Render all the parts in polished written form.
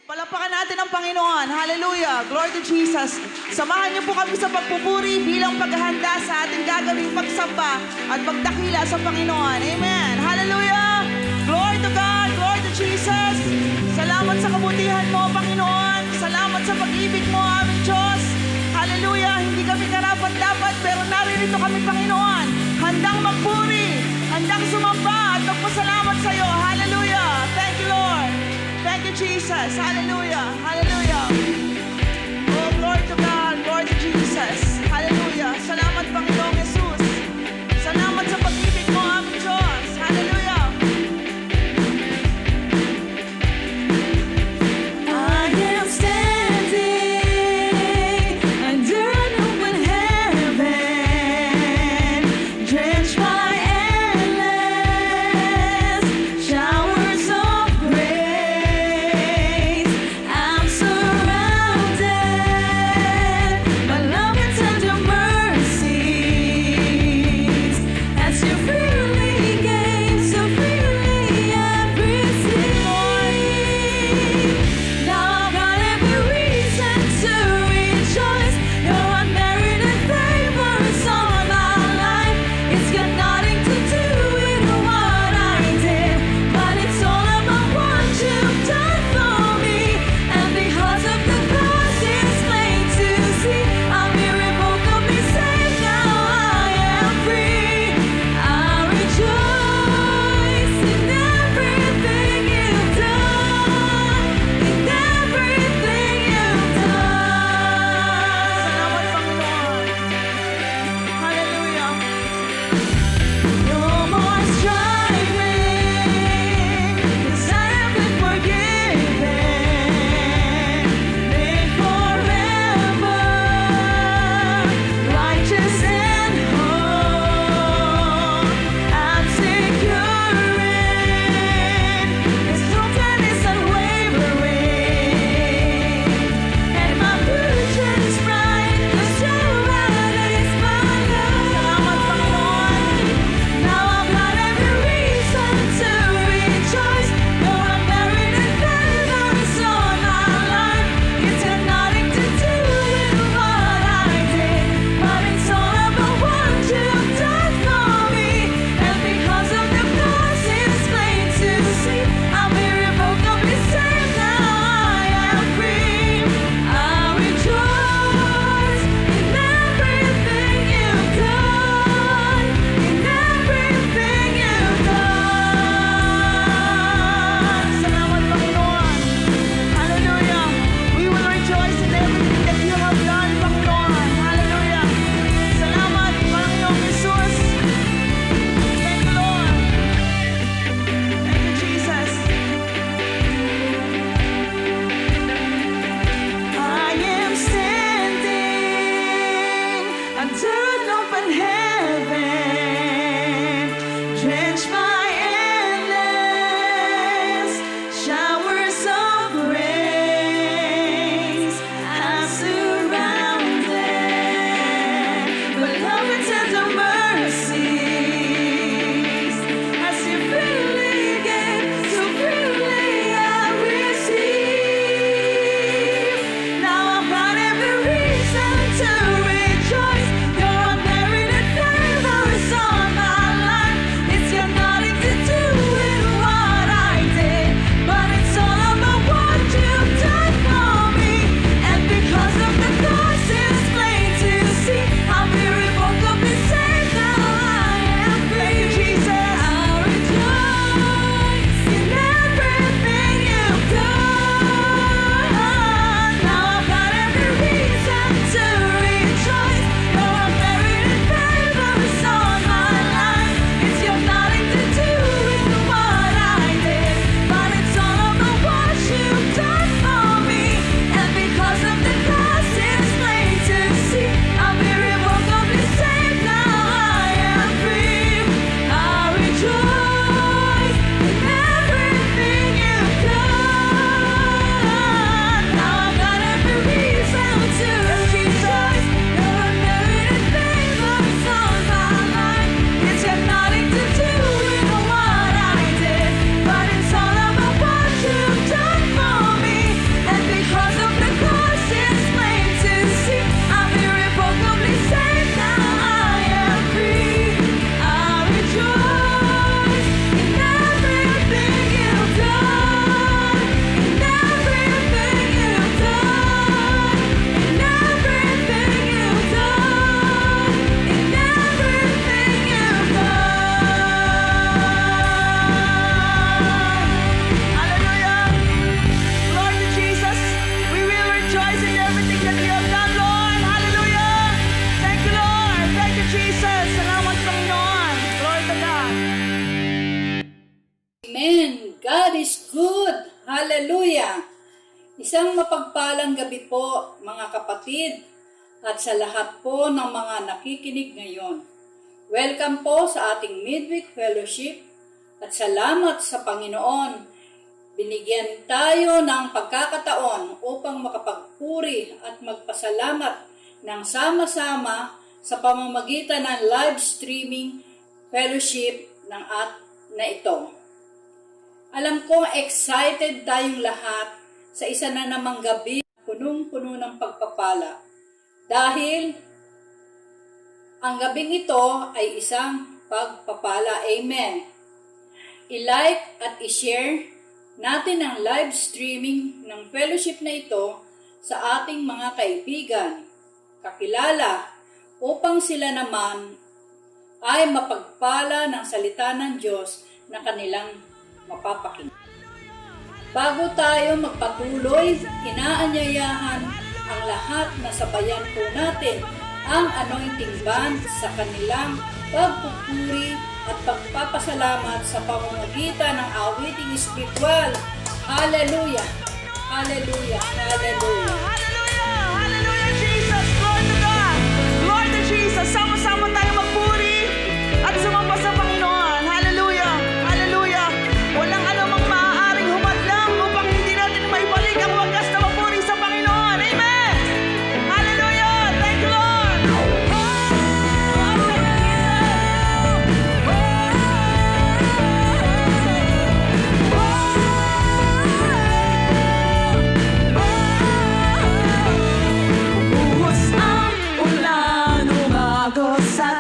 Palapakan natin ang Panginoon. Hallelujah. Glory to Jesus. Samahan niyo po kami sa pagpupuri bilang paghahanda sa ating gagawing pagsamba at pagdakila sa Panginoon. Amen. Hallelujah. Glory to God. Glory to Jesus. Salamat sa kabutihan mo, Panginoon. Salamat sa pag-ibig mo, aming Diyos. Hallelujah. Hindi kami karapat-dapat pero naririto kami, Panginoon. Handang magpuri, handang sumamba at magpasalamat sa iyo. Hallelujah. Thank you, Lord. Thank you, Jesus. Hallelujah. Hallelujah. Oh, glory to God. Glory to Jesus. Hallelujah. Salamat, Panginoong Jesus. Salamat sa pag-ibig mo, aming Diyos. Hallelujah. I am standing under an open heaven, drenched by endless showers of grace. I'm surrounded by love and tender mercies, as you freely gave, so freely I've received. Now I've got every reason to rejoice. Your unmerited favor is on my life. It's got nothing to do with what I did, but it's all about what you've done for me. And because of the cross, it's plain to see I'm irrevocably saved. Now I am free. I rejoice in everything you've done, in everything you've Salamat, done. Panginoon. Hallelujah. No more striving, 'cause I have been forgiven, made forever, righteous and whole. I'm secure in His truth and His unwavering, and my future is bright, 'cause your word is my Salamat, Panginoon. now I've got every reason to rejoice. Your unmerited favor is on my life. It's got nothing to do with what I did, but it's all about what you've done for me. And because of the cross, it's plain to see I'm irrevocably saved. Now I am free. I rejoice in everything you've done, in everything you've done. Salamat, Panginoon. Hallelujah. We will rejoice in everything that you have done, Panginoon. Hallelujah. Salamat, Panginoong Jesus. Thank you, Lord. Thank you, Jesus. I am standing under an open heaven, drenched by endless showers of grace. I'm surrounded by love and tender mercies, as you freely gave, so freely I receive. Now I've got every reason to rejoice. Your unmerited favor is on my life. It's got nothing is good. Hallelujah! Isang mapagpalang gabi po, mga kapatid, at sa lahat po ng mga nakikinig ngayon. Welcome po sa ating Midweek Fellowship at salamat sa Panginoon. Binigyan tayo ng pagkakataon upang makapagpuri at magpasalamat ng sama-sama sa pamamagitan ng live streaming fellowship na ito. Alam kong excited tayong lahat sa isa na namang gabi punong-puno ng pagpapala. Dahil ang gabing ito ay isang pagpapala. Amen. I-like at i-share natin ang live streaming ng fellowship na ito sa ating mga kaibigan, kakilala, upang sila naman ay mapagpala ng salita ng Diyos na kanilang mapapakinggan. Bago tayo magpatuloy, inaanyayahan ang lahat na sabayan po natin ang anointing band sa kanilang pagpupuri at pagpapasalamat sa pamamagitan ng awiting espiritual. Hallelujah! Hallelujah! Hallelujah! Hallelujah! Hallelujah, Jesus! Glory to God! Glory to Jesus! Sama-sama tayo magpuri at sumamba sa Panginoon. Hallelujah! Hallelujah! Walang anumang maaaring humadlang upang hindi natin maibalik ang wagas na mapuri sa Panginoon. Amen! Hallelujah! Thank you, Lord! Buhos ang ulan, umagos at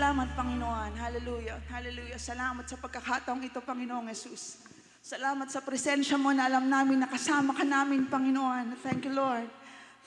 Salamat, Panginoon. Hallelujah. Hallelujah. Salamat sa pagkakataong ito, Panginoong Jesus. Salamat sa presensya mo na alam namin na kasama ka namin, Panginoon. Thank you, Lord.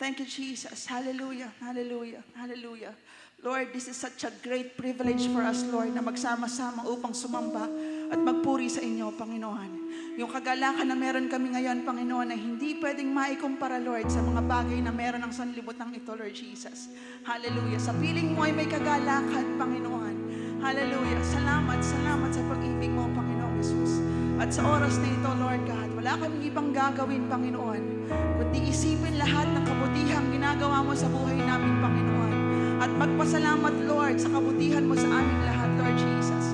Thank you, Jesus. Hallelujah. Hallelujah. Hallelujah. Lord, this is such a great privilege for us, Lord, na magsama-sama upang sumamba at magpuri sa inyo, Panginoon. Yung kagalakan na meron kami ngayon, Panginoon, na hindi pwedeng maikumpara, Lord, sa mga bagay na meron ng sanlibutan ito, Lord Jesus. Hallelujah. Sa piling mo ay may kagalakan, Panginoon. Hallelujah. Salamat, salamat sa pag-ibig mo, Panginoon Jesus. At sa oras na ito, Lord God, wala kaming ibang gagawin, Panginoon, kundi isipin lahat ng kabutihang ginagawa mo sa buhay namin, Panginoon. At magpasalamat, Lord, sa kabutihan mo sa aming lahat, Lord Jesus.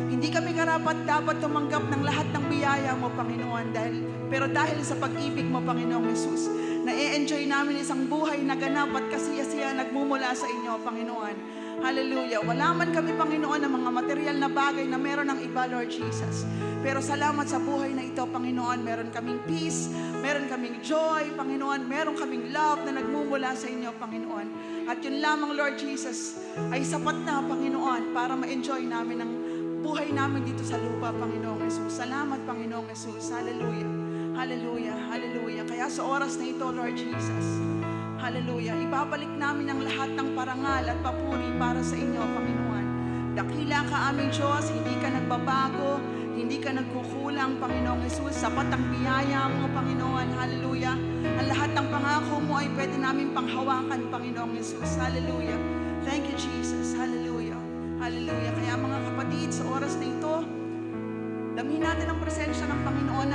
Hindi kami karapat dapat tumanggap ng lahat ng biyaya mo, Panginoon, pero dahil sa pag-ibig mo, Panginoong Jesus, na-enjoy namin isang buhay na ganap at kasiyasiya nagmumula sa inyo, Panginoon. Hallelujah. Wala man kami, Panginoon, ng mga material na bagay na meron ng iba, Lord Jesus. Pero salamat sa buhay na ito, Panginoon. Meron kaming peace, meron kaming joy, Panginoon. Meron kaming love na nagmumula sa inyo, Panginoon. At yun lamang, Lord Jesus, ay sapat na, Panginoon, para ma-enjoy namin ang buhay namin dito sa lupa, Panginoong Jesus. Salamat, Panginoong Jesus. Hallelujah. Hallelujah. Hallelujah. Kaya sa oras na ito, Lord Jesus, hallelujah, ibabalik namin ang lahat ng parangal at papuri para sa inyo, Panginoon. Dakila ka aming Diyos, hindi ka nagbabago, hindi ka nagkukulang, Panginoong Jesus. Sapat ang biyaya mo, Panginoon. Hallelujah. Ang lahat ng pangako mo ay pwede namin panghawakan, Panginoong Jesus. Hallelujah. Thank you, Jesus. Hallelujah. Hallelujah. Kaya mga kapatid, sa oras na ito, damin natin ang presensya ng Panginoon.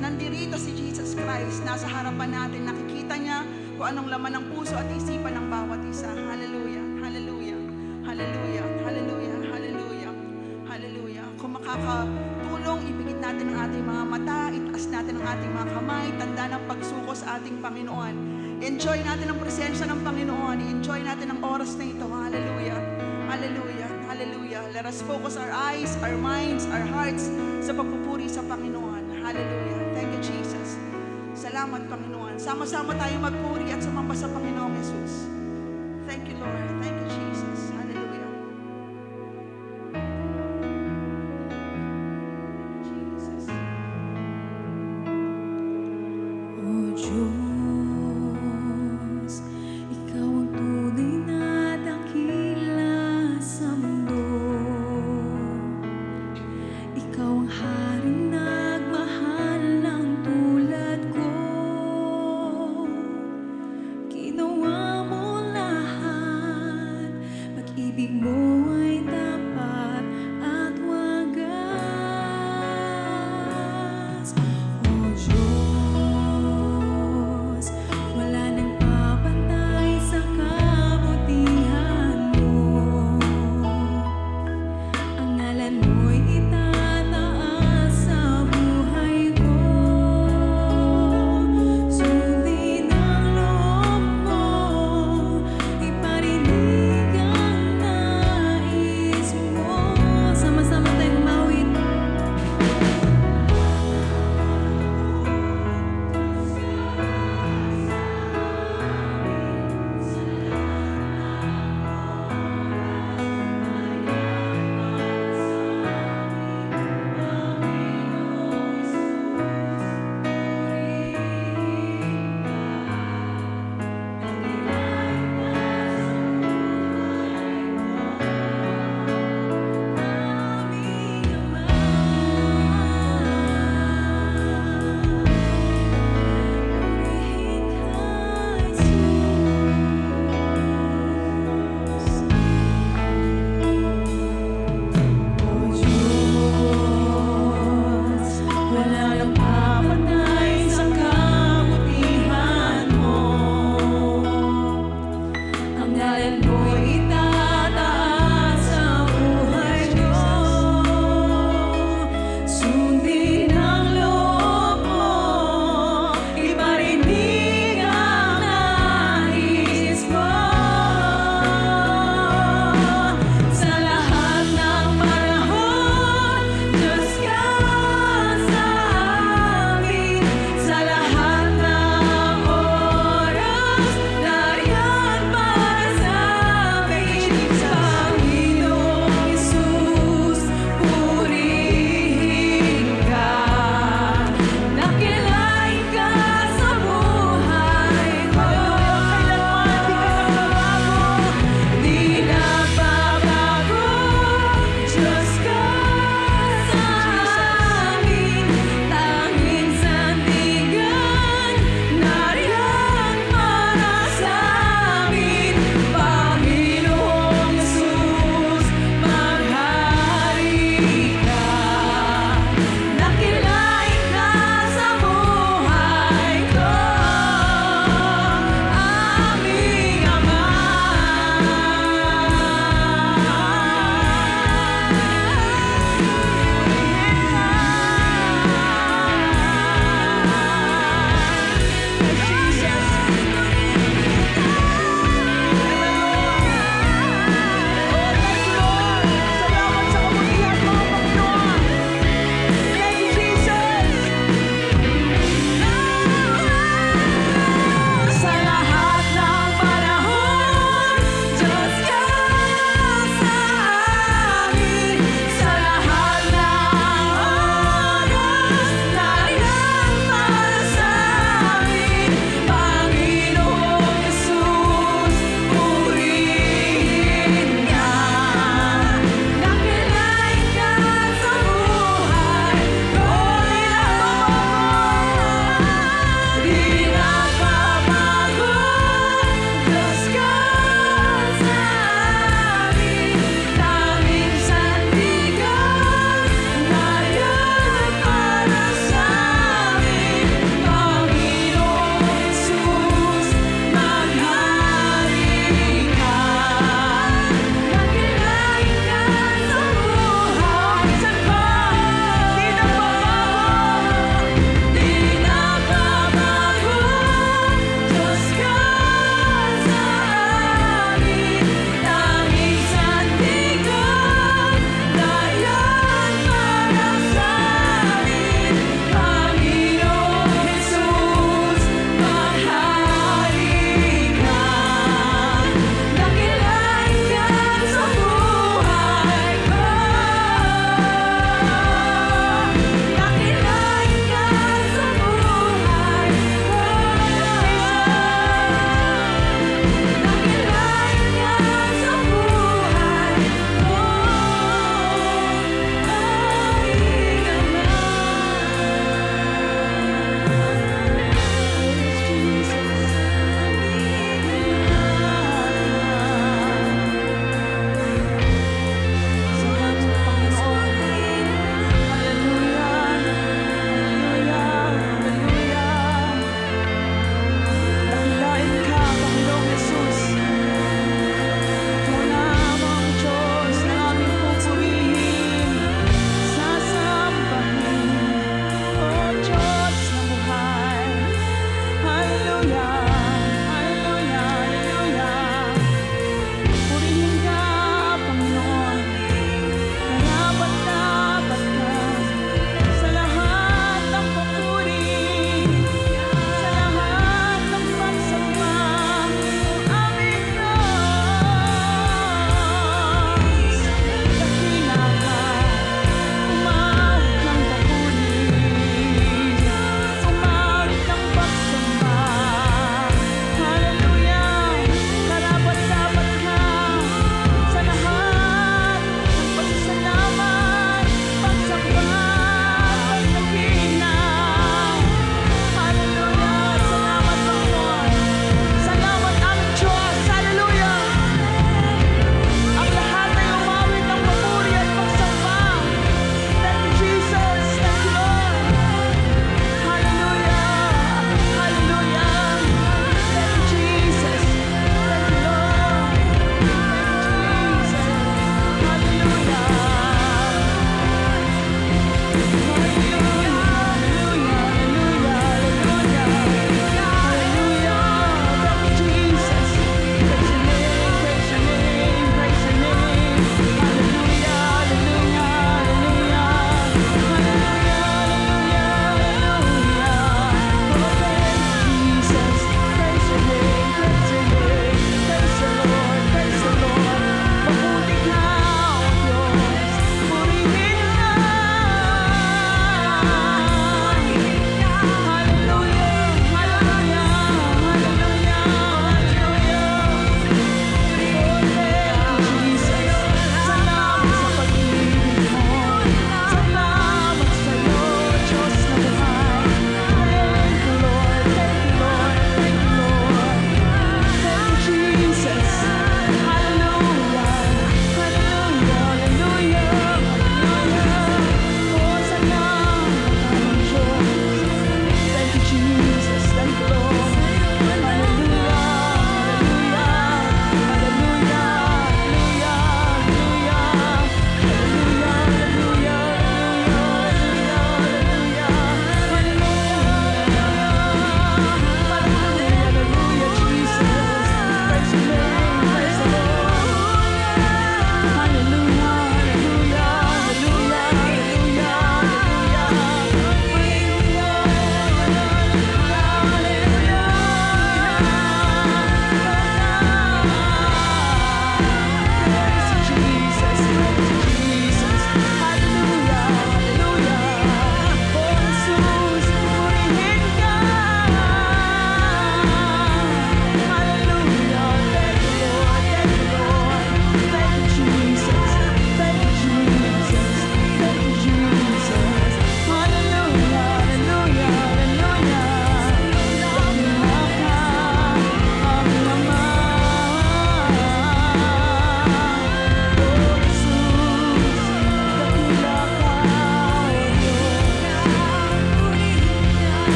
Nandirito si Jesus Christ. Nasa harapan natin. Nakikita niya kung anong laman ng puso at isipan ng bawat isa. Hallelujah. Hallelujah. Hallelujah. Hallelujah. Hallelujah. Hallelujah. Kung makakatulong, ipikit natin ang ating mga mata, itaas natin ang ating mga kamay, tanda ng pagsuko sa ating Panginoon. Enjoy natin ang presensya ng Panginoon. Enjoy natin ang oras na ito. Hallelujah. Hallelujah. Hallelujah. Let us focus our eyes, our minds, our hearts sa pagpupuri sa Panginoon. Hallelujah. Thank you, Jesus. Salamat, Panginoon. Sama-sama tayo magpuri at sumamba sa Panginoong Jesus. Thank you, Lord. Thank you, Jesus. Hallelujah. Jesus. O Diyos, Ikaw ang tunay na dakila sa mundo. Ikaw ang haring nagmahal ng tulad ko. Ginawa mo lahat,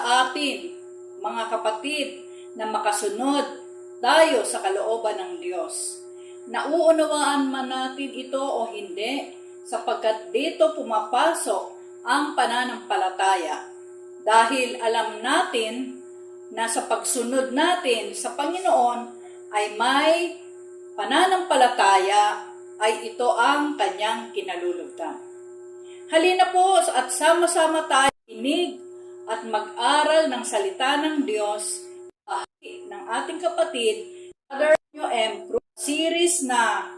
atin, mga kapatid, na makasunod tayo sa kalooban ng Diyos. Nauunawaan man natin ito o hindi, sapagkat dito pumapasok ang pananampalataya. Dahil alam natin na sa pagsunod natin sa Panginoon ay may pananampalataya, ay ito ang kanyang kinalulugdan. Halina po at sama-sama tayo inig at mag-aral ng salita ng Diyos ng ating kapatid, Father M. Cruz, series na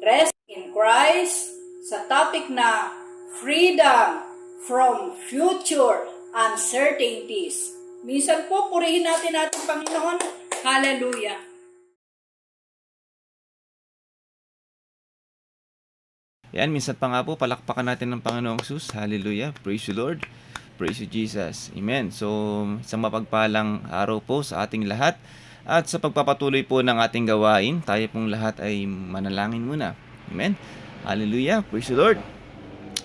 Rest in Christ sa topic na Freedom from Future Uncertainties. Minsan po, purihin natin ating Panginoon. Hallelujah! Yan, minsan pa nga po, palakpakan natin ng Panginoong Jesus. Hallelujah. Praise you, Lord. Praise you, Jesus. Amen. So, isang mapagpalang araw po sa ating lahat. At sa pagpapatuloy po ng ating gawain, tayo pong lahat ay manalangin muna. Amen. Hallelujah. Praise you, Lord.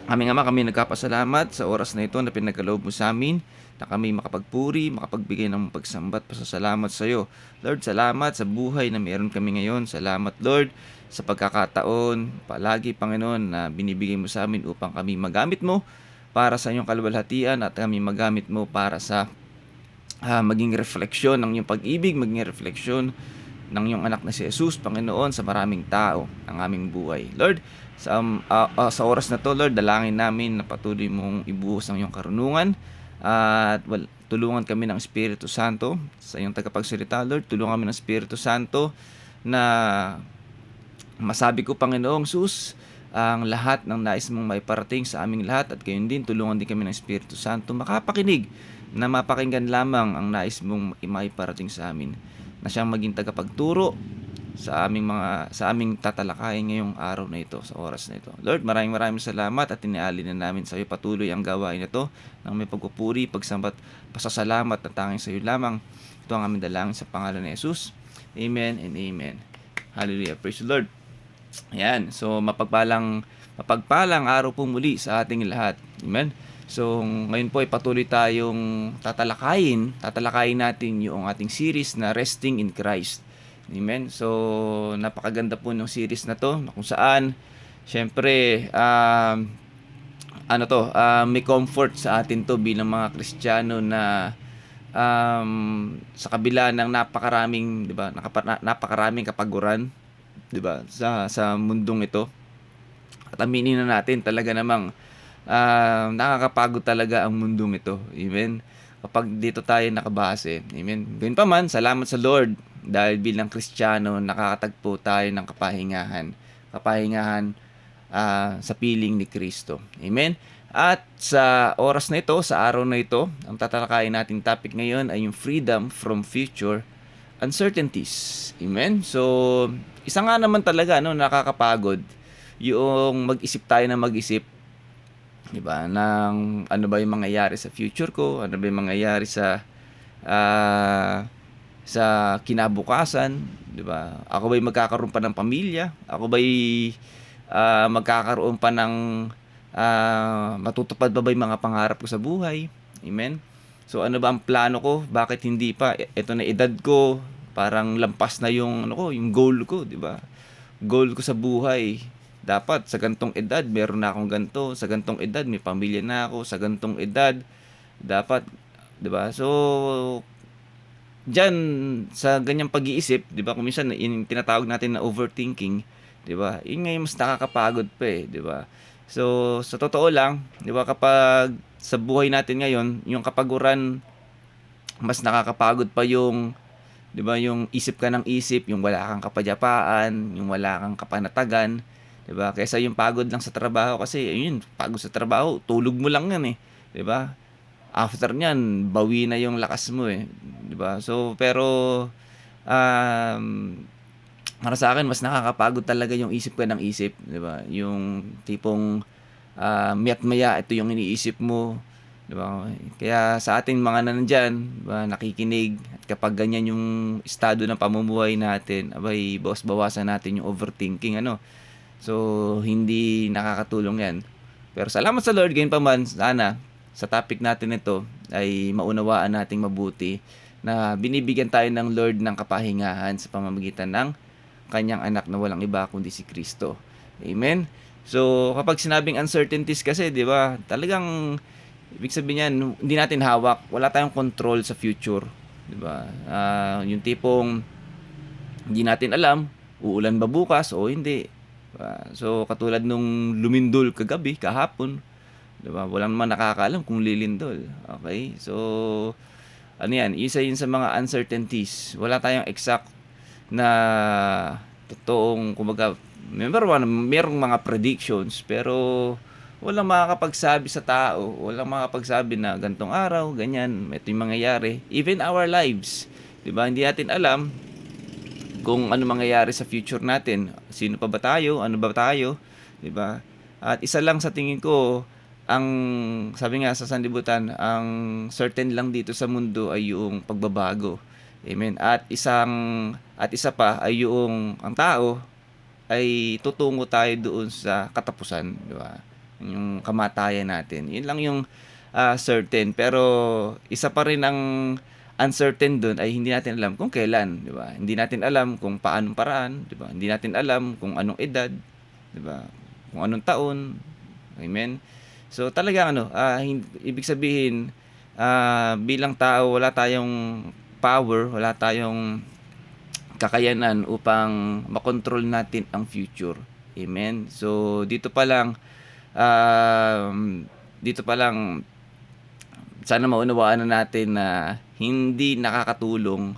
Aming Ama, kami nagkapasalamat sa oras na ito na pinagkaloob mo sa amin, na kami makapagpuri, makapagbigay ng pagsambat, pasasalamat sa iyo. Lord, salamat sa buhay na meron kami ngayon. Salamat, Lord, sa pagkakataon, palagi, Panginoon, na binibigay mo sa amin upang kami magamit mo para sa iyong kaluwalhatian at kami magamit mo para sa maging refleksyon ng iyong pag-ibig, maging refleksyon ng iyong anak na si Jesus, Panginoon, sa maraming tao ng aming buhay. Lord, sa oras na to, Lord, dalangin namin na patuloy mong ibuhos ang iyong karunungan at tulungan kami ng Espiritu Santo sa iyong tagapagsalita, Lord. Tulungan kami ng Espiritu Santo na masabi ko, Panginoong Jesus, ang lahat ng nais mong maiparating sa aming lahat, at gayon din, tulungan din kami ng Espiritu Santo makapakinig na mapakinggan lamang ang nais mong maiparating sa amin, na siyang maging tagapagturo sa aming tatalakayin ngayong araw na ito, sa oras na ito. Lord, maraming salamat at iniali na namin sa iyo patuloy ang gawain na ito ng may pagpupuri, pagsambat, pasasalamat na tanging sa iyo lamang. Ito ang aming dalangin sa pangalan ni Jesus. Amen and amen. Hallelujah. Praise the Lord. Ayan. So, mapagpalang araw po muli sa ating lahat. Amen. So, ngayon po ay patuloy tayong tatalakayin natin yung ating series na Resting in Christ. Amen. So, napakaganda po ng series na to, na kung saan syempre may comfort sa atin to bilang mga Kristiyano na sa kabila ng napakaraming, 'di ba? Napakaraming kapaguran, 'di ba? Sa mundong ito. At aminin na natin, talaga namang nakakapagod talaga ang mundong ito. Amen. Kapag dito tayo nakabase. Amen. Gayun pa man, salamat sa Lord dahil bilang Kristiyano nakakatagpo tayo ng kapahingahan sa piling ni Kristo. Amen. At sa oras na ito, sa araw na ito, ang tatalakayin nating topic ngayon ay yung freedom from future uncertainties. Amen. So, isa nga naman talaga nakakapagod yung mag-isip tayo na mag-isip, 'di ba? Ng ano ba yung mangyayari sa future ko? Ano ba yung mangyayari sa kinabukasan, 'di ba? Ako ba'y magkakaroon pa ng pamilya? Ako ba'y magkakaroon pa ng matutupad ba yung mga pangarap ko sa buhay? Amen. So ano ba ang plano ko? Bakit hindi pa? Ito na edad ko, parang lampas na yung yung goal ko, 'di ba? Goal ko sa buhay. Dapat sa gantong edad meron na akong ganto, sa gantong edad may pamilya na ako, sa gantong edad dapat, 'di ba? So diyan sa ganyang pag-iisip, 'di ba? Kung minsan yung tinatawag natin na overthinking, 'di ba? Yun nga yung mas nakakapagod pa 'di ba? So sa totoo lang, 'di ba, kapag sa buhay natin ngayon, yung kapaguran mas nakakapagod pa yung, 'di ba, yung isip ka ng isip, yung wala kang kapayapaan, yung wala kang kapanatagan, 'di ba? Kaysa yung pagod lang sa trabaho, kasi ayun, pagod sa trabaho, tulog mo lang 'yan 'di ba? After niyan, bawi na yung lakas mo 'di ba? So pero para sa akin mas nakakapagod talaga yung isip ka ng isip, 'di ba? Yung tipong miya't maya ito yung iniisip mo, 'di ba? Kaya sa ating mga nandiyan, 'di ba, nakikinig, at kapag ganyan yung estado ng pamumuhay natin, abay bawasan natin yung overthinking So hindi nakakatulong 'yan. Pero salamat sa Lord, gayon pa man, sana sa topic natin ito ay maunawaan nating mabuti na binibigyan tayo ng Lord ng kapahingahan sa pamamagitan ng kanyang anak na walang iba kundi si Kristo. Amen? So, kapag sinabing uncertainties kasi, di ba, talagang ibig sabihin niyan, hindi natin hawak, wala tayong control sa future. Di ba? Yung tipong hindi natin alam, uulan ba bukas o hindi. So, katulad nung lumindol kagabi, kahapon, diba? Walang naman nakakaalam kung lilindol. Okay? So, ano yan? Isa yun sa mga uncertainties. Wala tayong exact na totoong, kumbaga, number one, merong mga predictions, pero walang makakapagsabi sa tao, walang makakapagsabi na gantong araw, ganyan, ito yung mangyayari. Even our lives, diba? Hindi natin alam kung ano mangyayari sa future natin. Sino pa ba tayo? Ano ba tayo? Diba? At isa lang sa tingin ko, ang sabi nga sa sanlibutan, ang certain lang dito sa mundo ay yung pagbabago. Amen. At isa pa ay yung ang tao ay tutungo tayo doon sa katapusan, di ba? Yung kamatayan natin. Yun lang yung certain, pero isa pa rin ang uncertain doon ay hindi natin alam kung kailan, di ba? Hindi natin alam kung paanong paraan, di ba? Hindi natin alam kung anong edad, di ba? Kung anong taon. Amen. So talagang ibig sabihin bilang tao wala tayong power, wala tayong kakayanan upang makontrol natin ang future. Amen. So dito pa lang sana maunawaan na natin na hindi nakakatulong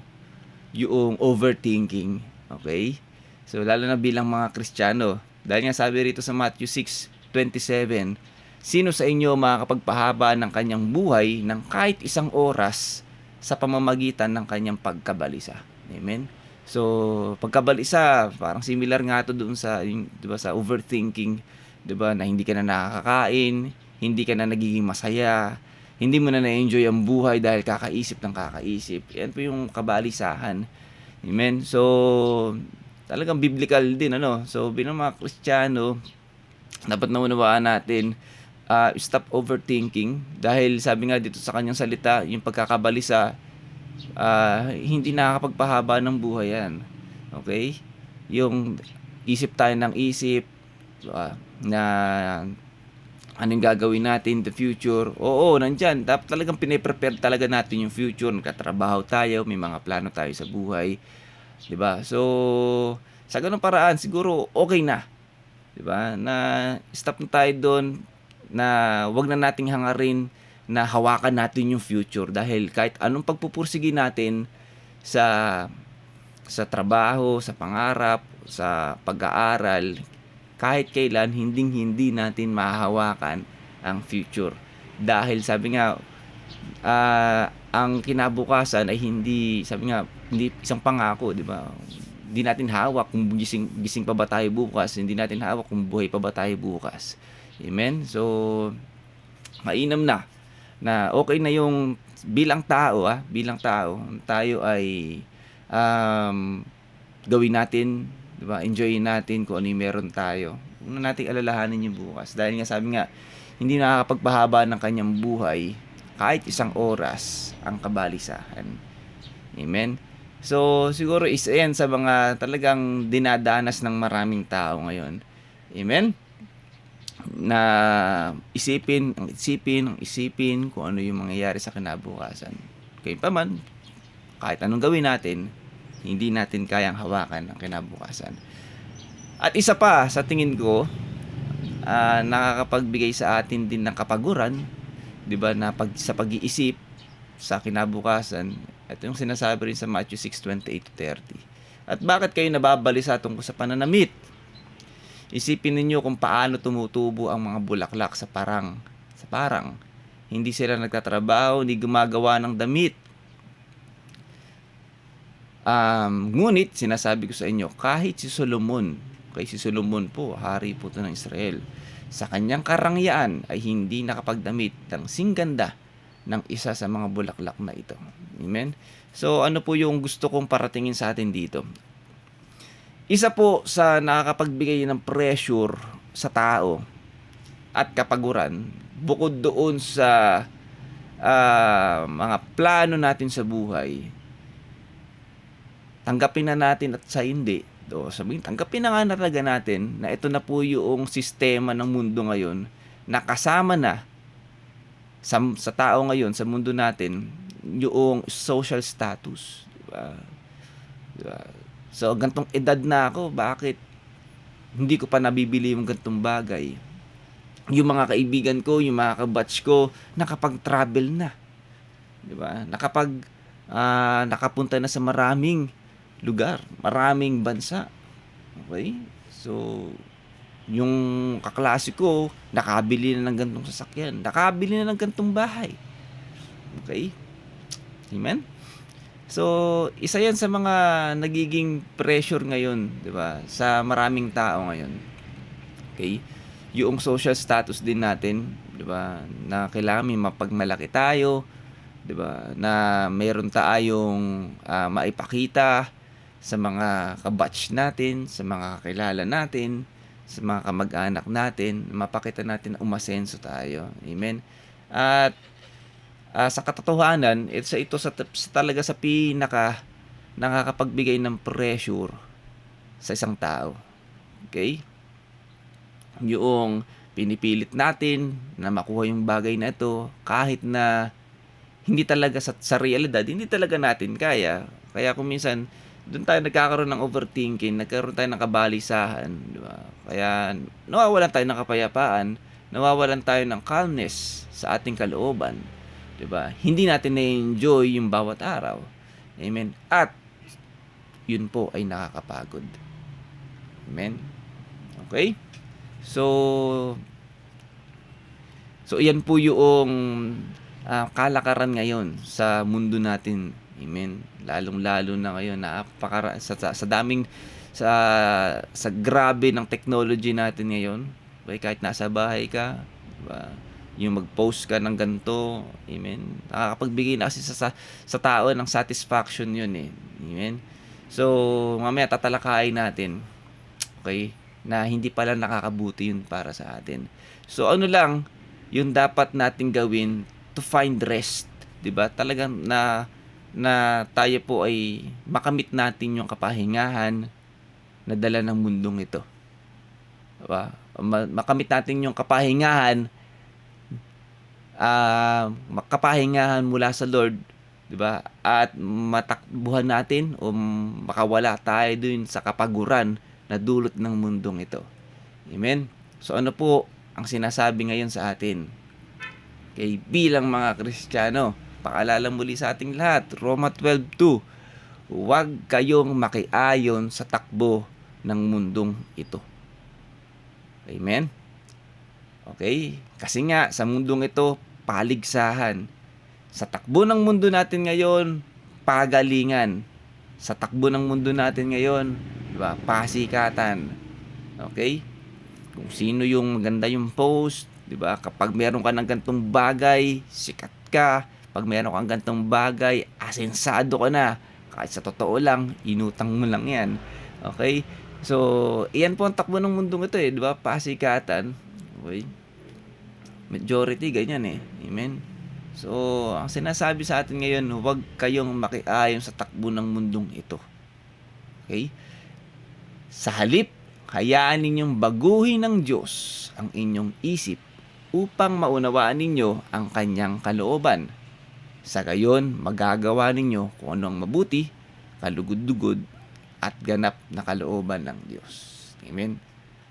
yung overthinking. Okay? So lalo na bilang mga Kristiyano, dahil nga sabi rito sa Matthew 6:27, sino sa inyo makakapagpahaba ng kanyang buhay ng kahit isang oras sa pamamagitan ng kanyang pagkabalisa? Amen? So, pagkabalisa, parang similar nga ito doon sa, di ba, sa overthinking, di ba, na hindi ka na nakakakain, hindi ka na nagiging masaya, hindi mo na na-enjoy ang buhay dahil kakaisip ng kakaisip. Yan po yung kabalisahan. Amen? So, talagang biblical din, So, bilang mga Kristiyano, dapat naunawaan natin, stop overthinking dahil sabi nga dito sa kanyang salita, yung pagkakabalisa hindi nakakapagpahaba ng buhay yan. Okay? Yung isip tayo ng isip na anong gagawin natin in the future. Oo, nandyan. Dapat talagang piniprepare talaga natin yung future. Nagkatrabaho tayo, may mga plano tayo sa buhay. 'Di ba? So, sa ganung paraan siguro okay na. 'Di ba? Na stop na tayo doon, na wag na nating hangarin na hawakan natin yung future dahil kahit anong pagpupursige natin sa trabaho, sa pangarap, sa pag-aaral, kahit kailan hindi natin mahahawakan ang future. Dahil sabi nga ang kinabukasan ay hindi isang pangako, 'di ba? Hindi natin hawak kung gising pa ba tayo bukas, hindi natin hawak kung buhay pa ba tayo bukas. Amen? So, mainam na okay na yung bilang tao, tayo ay gawin natin, 'di ba? Enjoyin natin kung ano yung meron tayo. Huwag na nating alalahanin yung bukas. Dahil nga sabi nga, hindi nakakapagpahaba ng kanyang buhay kahit isang oras ang kabalisahan. Amen? So, siguro isa yan sa mga talagang dinadanas ng maraming tao ngayon. Amen? Na isipin kung ano yung mangyayari sa kinabukasan. Kaya pa man, kahit anong gawin natin, hindi natin kayang hawakan ang kinabukasan. At isa pa, sa tingin ko, nakakapagbigay sa atin din ng kapaguran, 'di ba, na sa pag-iisip sa kinabukasan. Ito yung sinasabi rin sa Matthew 6:28-30. At bakit kayo nababalisa tungkol sa pananamit? Isipin ninyo kung paano tumutubo ang mga bulaklak sa parang. Hindi sila nagtatrabaho, hindi gumagawa ng damit. Ngunit sinasabi ko sa inyo, kahit si Solomon po, hari po ito ng Israel, sa kanyang karangyaan ay hindi nakapagdamit ng singganda ng isa sa mga bulaklak na ito. Amen? So, ano po yung gusto kong paratingin sa atin dito? Isa po sa nakakapagbigay ng pressure sa tao at kapaguran, bukod doon sa mga plano natin sa buhay, tanggapin na natin at sa hindi. Sabihin, tanggapin na nga talaga natin na ito na po yung sistema ng mundo ngayon na kasama na sa tao ngayon, sa mundo natin, yung social status. Diba? So, gantong edad na ako, bakit hindi ko pa nabibili yung gantong bagay? Yung mga kaibigan ko, yung mga kabatch ko, nakapag-travel na. Diba? Nakapunta na sa maraming lugar, maraming bansa. Okay? So, yung kaklase ko, nakabili na ng gantong sasakyan, nakabili na ng gantong bahay. Okay? Amen? So, isa yan sa mga nagiging pressure ngayon, di ba? Sa maraming tao ngayon. Okay? Yung social status din natin, di ba? Na kailangan may mapagmalaki tayo, di ba? Na mayroon tayong maipakita sa mga kabatch natin, sa mga kakilala natin, sa mga kamag-anak natin, mapakita natin na umasenso tayo. Amen? At sa katotohanan, ito talaga sa pinaka nakakapagbigay ng pressure sa isang tao. Okay? Yung pinipilit natin na makuha yung bagay na ito kahit na hindi talaga sa realidad, hindi talaga natin kaya. Kaya kung minsan doon tayo nagkakaroon ng overthinking, nagkaroon tayo ng kabalisahan, di ba? Kaya nawawalan tayo ng kapayapaan, nawawalan tayo ng calmness sa ating kalooban, di ba? Hindi natin na-enjoy yung bawat araw. Amen. At yun po ay nakakapagod. Amen. Okay? So yan po yung kalakaran ngayon sa mundo natin. Amen. Lalong-lalo na ngayon sa daming sa grabe ng technology natin ngayon. Okay, kahit nasa bahay ka, diba? Yung mag-post ka ng ganito, amen. Nakakapagbigay na kasi sa tao ng satisfaction yun eh. Amen. So, mamaya tatalakayin natin. Okay? Na hindi pala nakakabuti yun para sa atin. So, ano lang yung dapat nating gawin to find rest, 'di ba? Talagang na tayo po ay makamit natin yung kapahingahan na dala ng mundong ito. 'Di ba? Makamit natin yung kapahingahan kapahingahan mula sa Lord, 'di ba? At matakbuhan natin o makawala tayo dun sa kapaguran na dulot ng mundong ito. Amen. So ano po ang sinasabi ngayon sa atin? Okay, bilang mga Kristiyano, paalala muli sa ating lahat, Roma 12:2, huwag kayong makiayon sa takbo ng mundong ito. Amen? Okay? Kasi nga, sa mundong ito, paligsahan. Sa takbo ng mundo natin ngayon, pagalingan. Sa takbo ng mundo natin ngayon, diba, pasikatan. Okay? Kung sino yung maganda yung post, diba? Kapag meron ka ng gantong bagay, sikat ka. Pag meron kang gantong bagay, asensado ka na. Kahit sa totoo lang, inutang mo lang yan. Okay? So, iyan po ang takbo ng mundong ito eh. Diba? Pasikatan. Okay? Majority, ganyan eh. Amen? So, ang sinasabi sa atin ngayon, huwag kayong makiayon sa takbo ng mundong ito. Okay? Sa halip, hayaan ninyong baguhin ng Diyos ang inyong isip upang maunawaan ninyo ang kanyang kalooban. Sa gayon, magagawa ninyo kung ano ang mabuti, kalugod-dugod, at ganap na kalooban ng Diyos. Amen?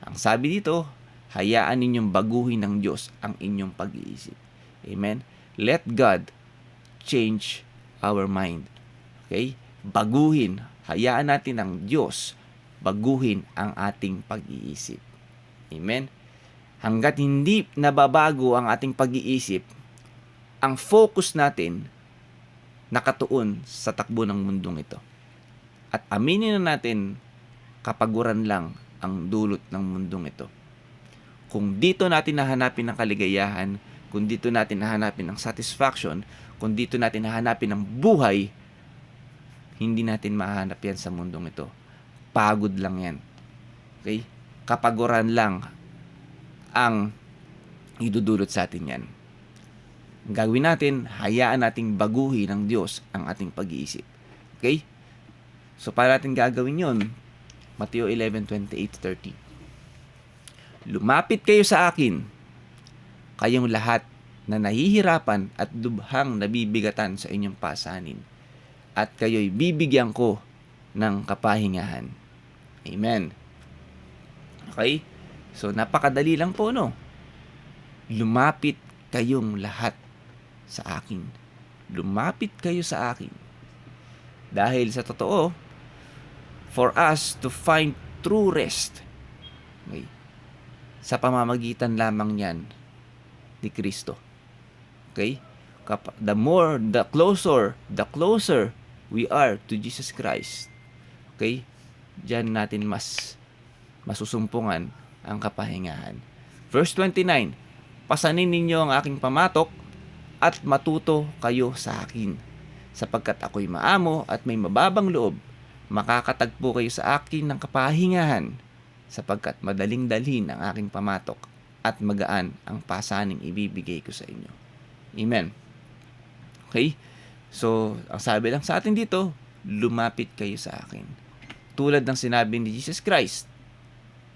Ang sabi dito, hayaan ninyong baguhin ng Diyos ang inyong pag-iisip. Amen? Let God change our mind. Okay? Baguhin. Hayaan natin ng Diyos baguhin ang ating pag-iisip. Amen? Hanggat hindi nababago ang ating pag-iisip, ang focus natin nakatuon sa takbo ng mundong ito. At aminin na natin, kapaguran lang ang dulot ng mundong ito. Kung dito natin nahanapin ang kaligayahan, kung dito natin nahanapin ang satisfaction, kung dito natin nahanapin ang buhay, hindi natin mahanap yan sa mundong ito. Pagod lang yan. Okay? Kapaguran lang ang idudulot sa atin yan. Ang gagawin natin, hayaan nating baguhin ng Diyos ang ating pag-iisip. Okay? So, para natin gagawin yon, Mateo 11:28-30. Lumapit kayo sa akin, kayong lahat na nahihirapan at lubhang nabibigatan sa inyong pasanin, at kayo'y bibigyan ko ng kapahingahan. Amen. Okay? So, napakadali lang po, no? Lumapit kayong lahat sa akin. Lumapit kayo sa akin. Dahil sa totoo, for us to find true rest, okay, sa pamamagitan lamang yan ni Kristo. Okay? The closer we are to Jesus Christ, okay, diyan natin mas masusumpungan ang kapahingahan. Verse 29, pasanin ninyo ang aking pamatok at matuto kayo sa akin, sapagkat ako'y maamo at may mababang loob. Makakatagpo kayo sa akin ng kapahingahan, sapagkat madaling dalhin ang aking pamatok at magaan ang pasaning ibibigay ko sa inyo. Amen. Okay? So, ang sabi lang sa atin dito, lumapit kayo sa akin. Tulad ng sinabi ni Jesus Christ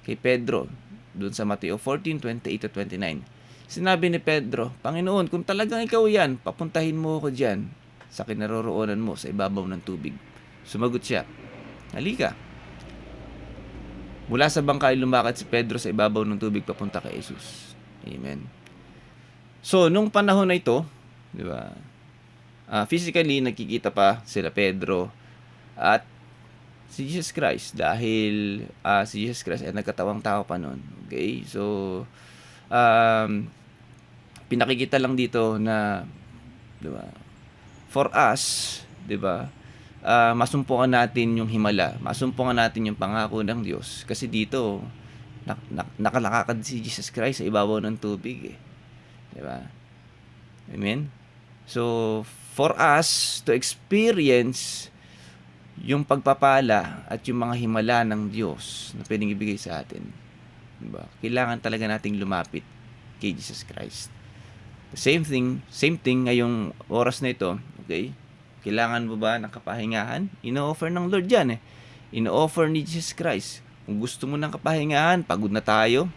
kay Pedro, doon sa Mateo 14:28-29. Sinabi ni Pedro, Panginoon, kung talagang ikaw yan, papuntahin mo ako dyan sa kinaroroonan mo sa ibabaw ng tubig. Sumagot siya, halika. Mula sa bangka ay lumakad si Pedro sa ibabaw ng tubig papunta kay Jesus. Amen. So, nung panahon na ito, di ba, physically, nakikita pa sila Pedro at si Jesus Christ dahil si Jesus Christ ay nagkatawang tao pa noon. Okay? So, pinakikita lang dito na, di ba, for us, di ba, masumpungan natin yung himala, masumpungan natin yung pangako ng Diyos. Kasi dito, nakalakad si Jesus Christ sa ibabaw ng tubig. Di ba? Amen? So, for us to experience yung pagpapala at yung mga himala ng Diyos na pwedeng ibigay sa atin, diba? Kailangan talaga nating lumapit kay Jesus Christ. Same thing ngayong oras na ito, okay? Kailangan mo ba ng kapahingahan? Ino-offer ng Lord yan eh. Ino-offer ni Jesus Christ. Kung gusto mo ng kapahingahan, pagod na tayo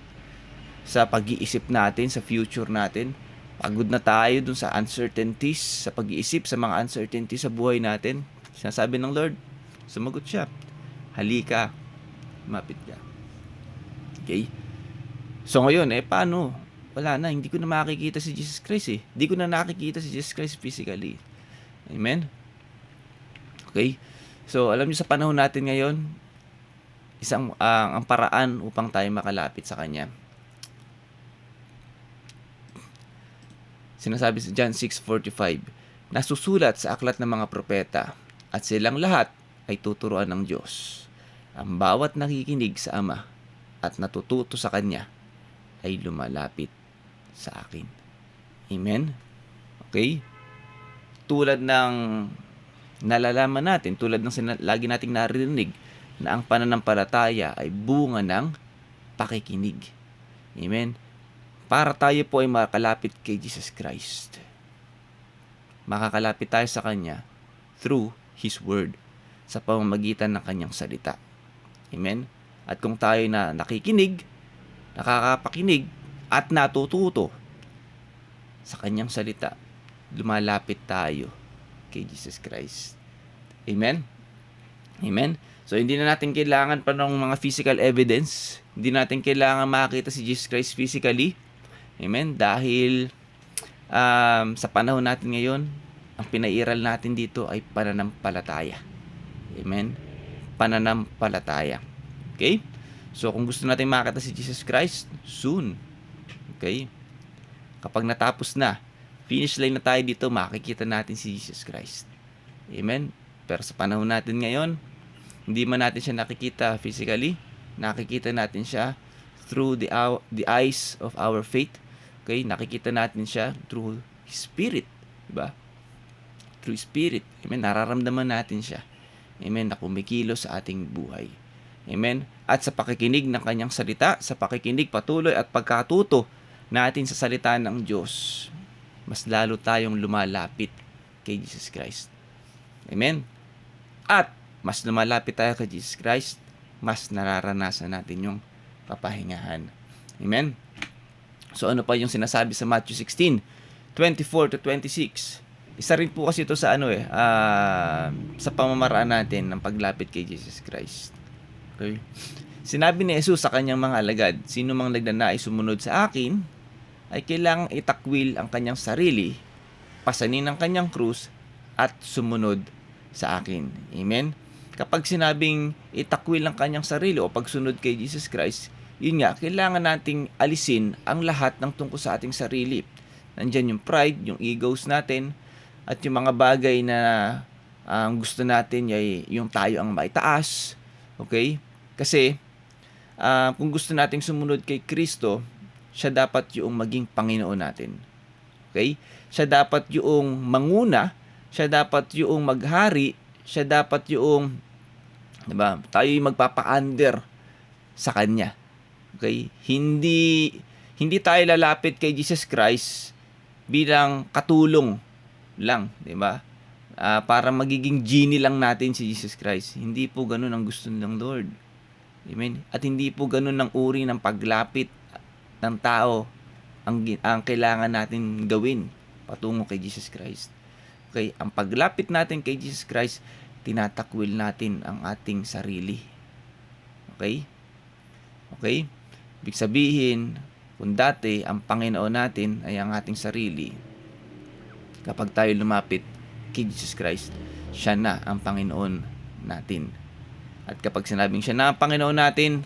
sa pag-iisip natin, sa future natin. Pagod na tayo dun sa uncertainties, sa pag-iisip, sa mga uncertainties sa buhay natin. Sinasabi ng Lord, sumagot siya, halika, mapit ka. Okay? So ngayon, paano? Wala na, hindi ko na makikita si Jesus Christ eh. Hindi ko na nakikita si Jesus Christ physically. Amen? Okay? So, alam niyo sa panahon natin ngayon, ang paraan upang tayo makalapit sa Kanya. Sinasabi sa John 6:45, nasusulat sa aklat ng mga propeta, at silang lahat ay tuturuan ng Diyos. Ang bawat nakikinig sa Ama at natututo sa Kanya ay lumalapit sa akin. Amen? Okay? Tulad ng nalalaman natin, tulad ng lagi nating naririnig, na ang pananampalataya ay bunga ng pakikinig. Amen? Para tayo po ay makakalapit kay Jesus Christ. Makakalapit tayo sa Kanya through His Word, sa pamamagitan ng Kanyang salita. Amen? At kung tayo na nakikinig, nakakapakinig, at natututo sa Kanyang salita, lumalapit tayo kay Jesus Christ. Amen? Amen? So, hindi na natin kailangan pa ng mga physical evidence. Hindi natin kailangan makita si Jesus Christ physically. Amen? Dahil sa panahon natin ngayon, ang pinairal natin dito ay pananampalataya. Amen? Pananampalataya. Okay? So, kung gusto natin makita si Jesus Christ, soon. Okay? Kapag natapos na, finish line na tayo dito, makikita natin si Jesus Christ. Amen? Pero sa panahon natin ngayon, hindi man natin siya nakikita physically, nakikita natin siya through the eyes of our faith. Okay? Nakikita natin siya through His Spirit. Diba? Through Spirit. Amen? Nararamdaman natin siya. Amen? Na kumikilos sa ating buhay. Amen? At sa pakikinig ng Kanyang salita, sa pakikinig patuloy at pagkatuto natin sa salita ng Diyos, mas lalo tayong lumalapit kay Jesus Christ. Amen? At mas lumalapit tayo kay Jesus Christ, mas nararanasan natin yung kapahingahan. Amen? So ano pa yung sinasabi sa Matthew 16:24 to 26? Isa rin po kasi ito sa sa pamamaraan natin ng paglapit kay Jesus Christ. Okay? Sinabi ni Jesus sa kanyang mga alagad, sino mang nagnanais sumunod sa akin, ay kailangang itakwil ang kanyang sarili, pasanin ang kanyang krus, at sumunod sa akin. Amen? Kapag sinabing itakwil ang kanyang sarili o pagsunod kay Jesus Christ, yun nga, kailangan nating alisin ang lahat ng tungkol sa ating sarili. Nandyan yung pride, yung egos natin, at yung mga bagay na gusto natin ay yung tayo ang maitaas. Okay? Kasi, kung gusto nating sumunod kay Kristo, siya dapat yung maging Panginoon natin. Okay? Siya dapat yung manguna, siya dapat yung maghari, siya dapat yung, diba, tayo yung magpapa-under sa Kanya. Okay? Hindi tayo lalapit kay Jesus Christ bilang katulong lang, diba? Para magiging genie lang natin si Jesus Christ. Hindi po ganun ang gusto ng Lord. Amen? At hindi po ganun ang uri ng paglapit ng tao ang kailangan natin gawin patungo kay Jesus Christ. Okay? Ang paglapit natin kay Jesus Christ, tinatakwil natin ang ating sarili. Okay? Okay? Ibig sabihin, kung dati ang Panginoon natin ay ang ating sarili, kapag tayo lumapit kay Jesus Christ, siya na ang Panginoon natin. At kapag sinabing siya na ang Panginoon natin,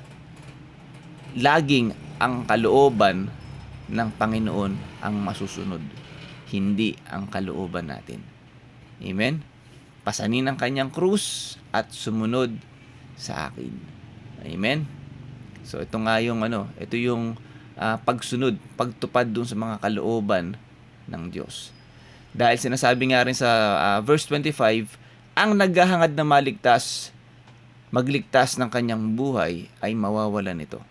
laging ang kalooban ng Panginoon ang masusunod, hindi ang kalooban natin. Amen? Pasanin ang kanyang krus at sumunod sa akin. Amen? So ito nga yung ito yung pagsunod, pagtupad dun sa mga kalooban ng Diyos. Dahil sinasabi nga rin sa verse 25, ang naghahangad na magligtas ng kanyang buhay ay mawawalan nito.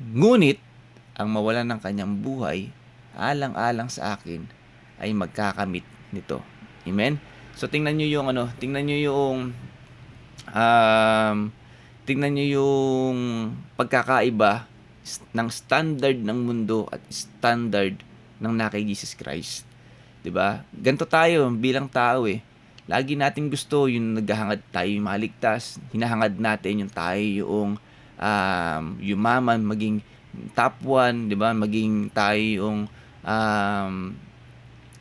Ngunit, ang mawalan ng kanyang buhay, alang-alang sa akin, ay magkakamit nito. Amen? So, tingnan nyo yung pagkakaiba ng standard ng mundo at standard ng kay Jesus Christ. 'Di ba? Ganito tayo bilang tao eh. Lagi nating gusto yung naghahangad tayo yung maligtas. Hinahangad natin yung tayo yung yumaman, maging top 1, 'di ba? Maging tayo yung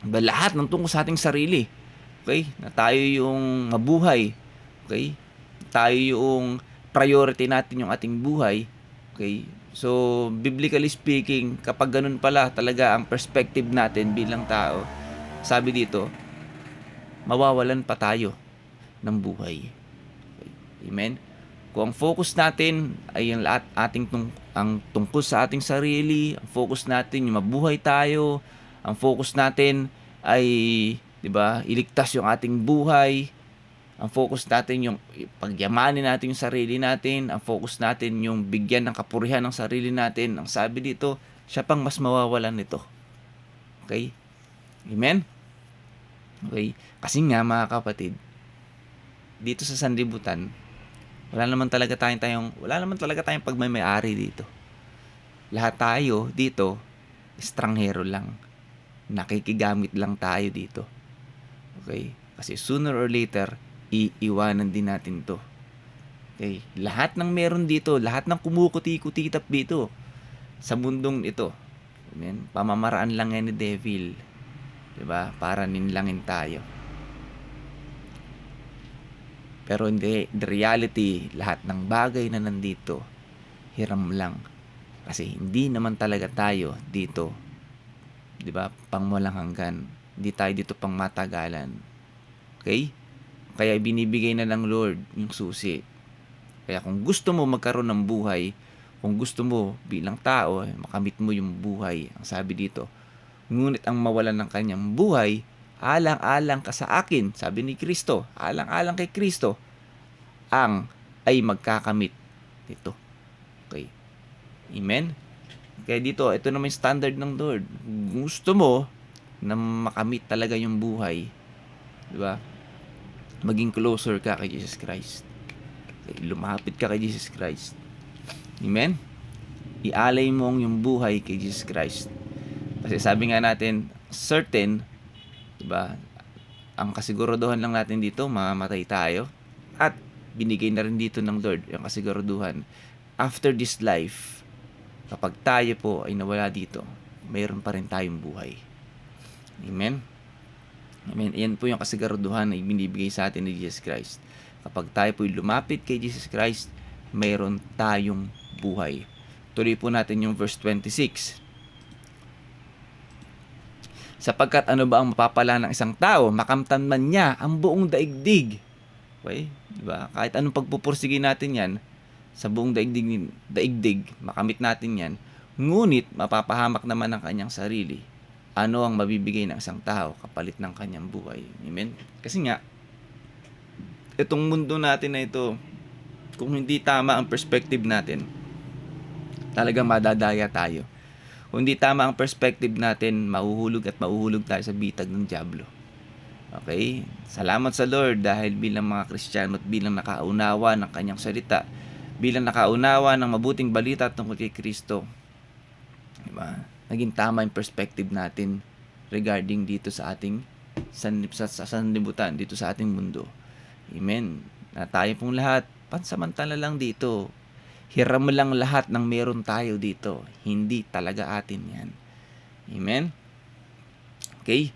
lahat ng tungkol sa ating sarili. Okay? Na tayo yung mabuhay. Okay? Tayo yung priority natin yung ating buhay. Okay? So, biblically speaking, kapag ganun pala talaga ang perspective natin bilang tao, sabi dito, mawawalan pa tayo ng buhay. Okay. Amen? Kung ang focus natin ay ang ang tungkol sa ating sarili, ang focus natin yung mabuhay tayo, ang focus natin ay, 'di ba, iligtas yung ating buhay, ang focus natin yung pagyamanin natin yung sarili natin, ang focus natin yung bigyan ng kapurihan ng sarili natin, ang sabi dito, siya pang mas mawawalan nito. Okay? Amen? Okay? Kasi nga mga kapatid, dito sa sanlibutan, wala naman talaga tayong pagmamay-ari dito. Lahat tayo dito, estranghero lang. Nakikigamit lang tayo dito. Okay? Kasi sooner or later, iiwanan din natin to. Okay? Lahat ng meron dito, lahat ng kumukuti-kutitap dito sa mundong ito, amen, pamamaraan lang yan ni devil. Diba? Para ninlangin tayo. Pero hindi, the reality, lahat ng bagay na nandito, hiram lang. Kasi hindi naman talaga tayo dito, diba, pang walang hanggan. Hindi tayo dito pang matagalan. Okay? Kaya binibigay na ng Lord yung susi. Kaya kung gusto mo magkaroon ng buhay, kung gusto mo bilang tao, makamit mo yung buhay, ang sabi dito, ngunit ang mawalan ng kanyang buhay, alang-alang ka sa akin, sabi ni Kristo, alang-alang kay Kristo, ay magkakamit nito. Okay. Amen? Kaya dito, ito naman yung standard ng Lord. Kung gusto mo na makamit talaga yung buhay, di ba? Maging closer ka kay Jesus Christ. Lumapit ka kay Jesus Christ. Amen? Ialay mo yung buhay kay Jesus Christ. Kasi sabi nga natin, certain, di ba? Ang kasiguraduhan lang natin dito, mamamatay tayo. At binigay na rin dito ng Lord yung kasiguraduhan. After this life, kapag tayo po ay nawala dito, mayroon pa rin tayong buhay. Amen? Amen. Yan po yung kasiguraduhan na ibinibigay sa atin ni Jesus Christ. Kapag tayo po ay lumapit kay Jesus Christ, mayroon tayong buhay. Tuloy po natin yung verse 26. Sapagkat ano ba ang mapapala ng isang tao, makamtan man niya ang buong daigdig. Okay? Diba? Kahit anong pagpupursige natin yan, sa buong daigdig, makamit natin yan, ngunit mapapahamak naman ang kanyang sarili. Ano ang mabibigay ng isang tao kapalit ng kanyang buhay? Amen? Kasi nga, itong mundo natin na ito, kung hindi tama ang perspective natin, talagang madadaya tayo. Kung hindi tama ang perspective natin, mahuhulog at mahuhulog tayo sa bitag ng dyablo. Okay? Salamat sa Lord dahil bilang mga Kristiyano at bilang nakaunawa ng kanyang salita, bilang nakaunawa ng mabuting balita tungkol kay Kristo, diba? Naging tama yung perspective natin regarding dito sa ating sanlibutan, dito sa ating mundo. Amen. Na tayo pong lahat, pansamantala lang dito. Hiram mo lang lahat ng meron tayo dito. Hindi talaga atin yan. Amen? Okay?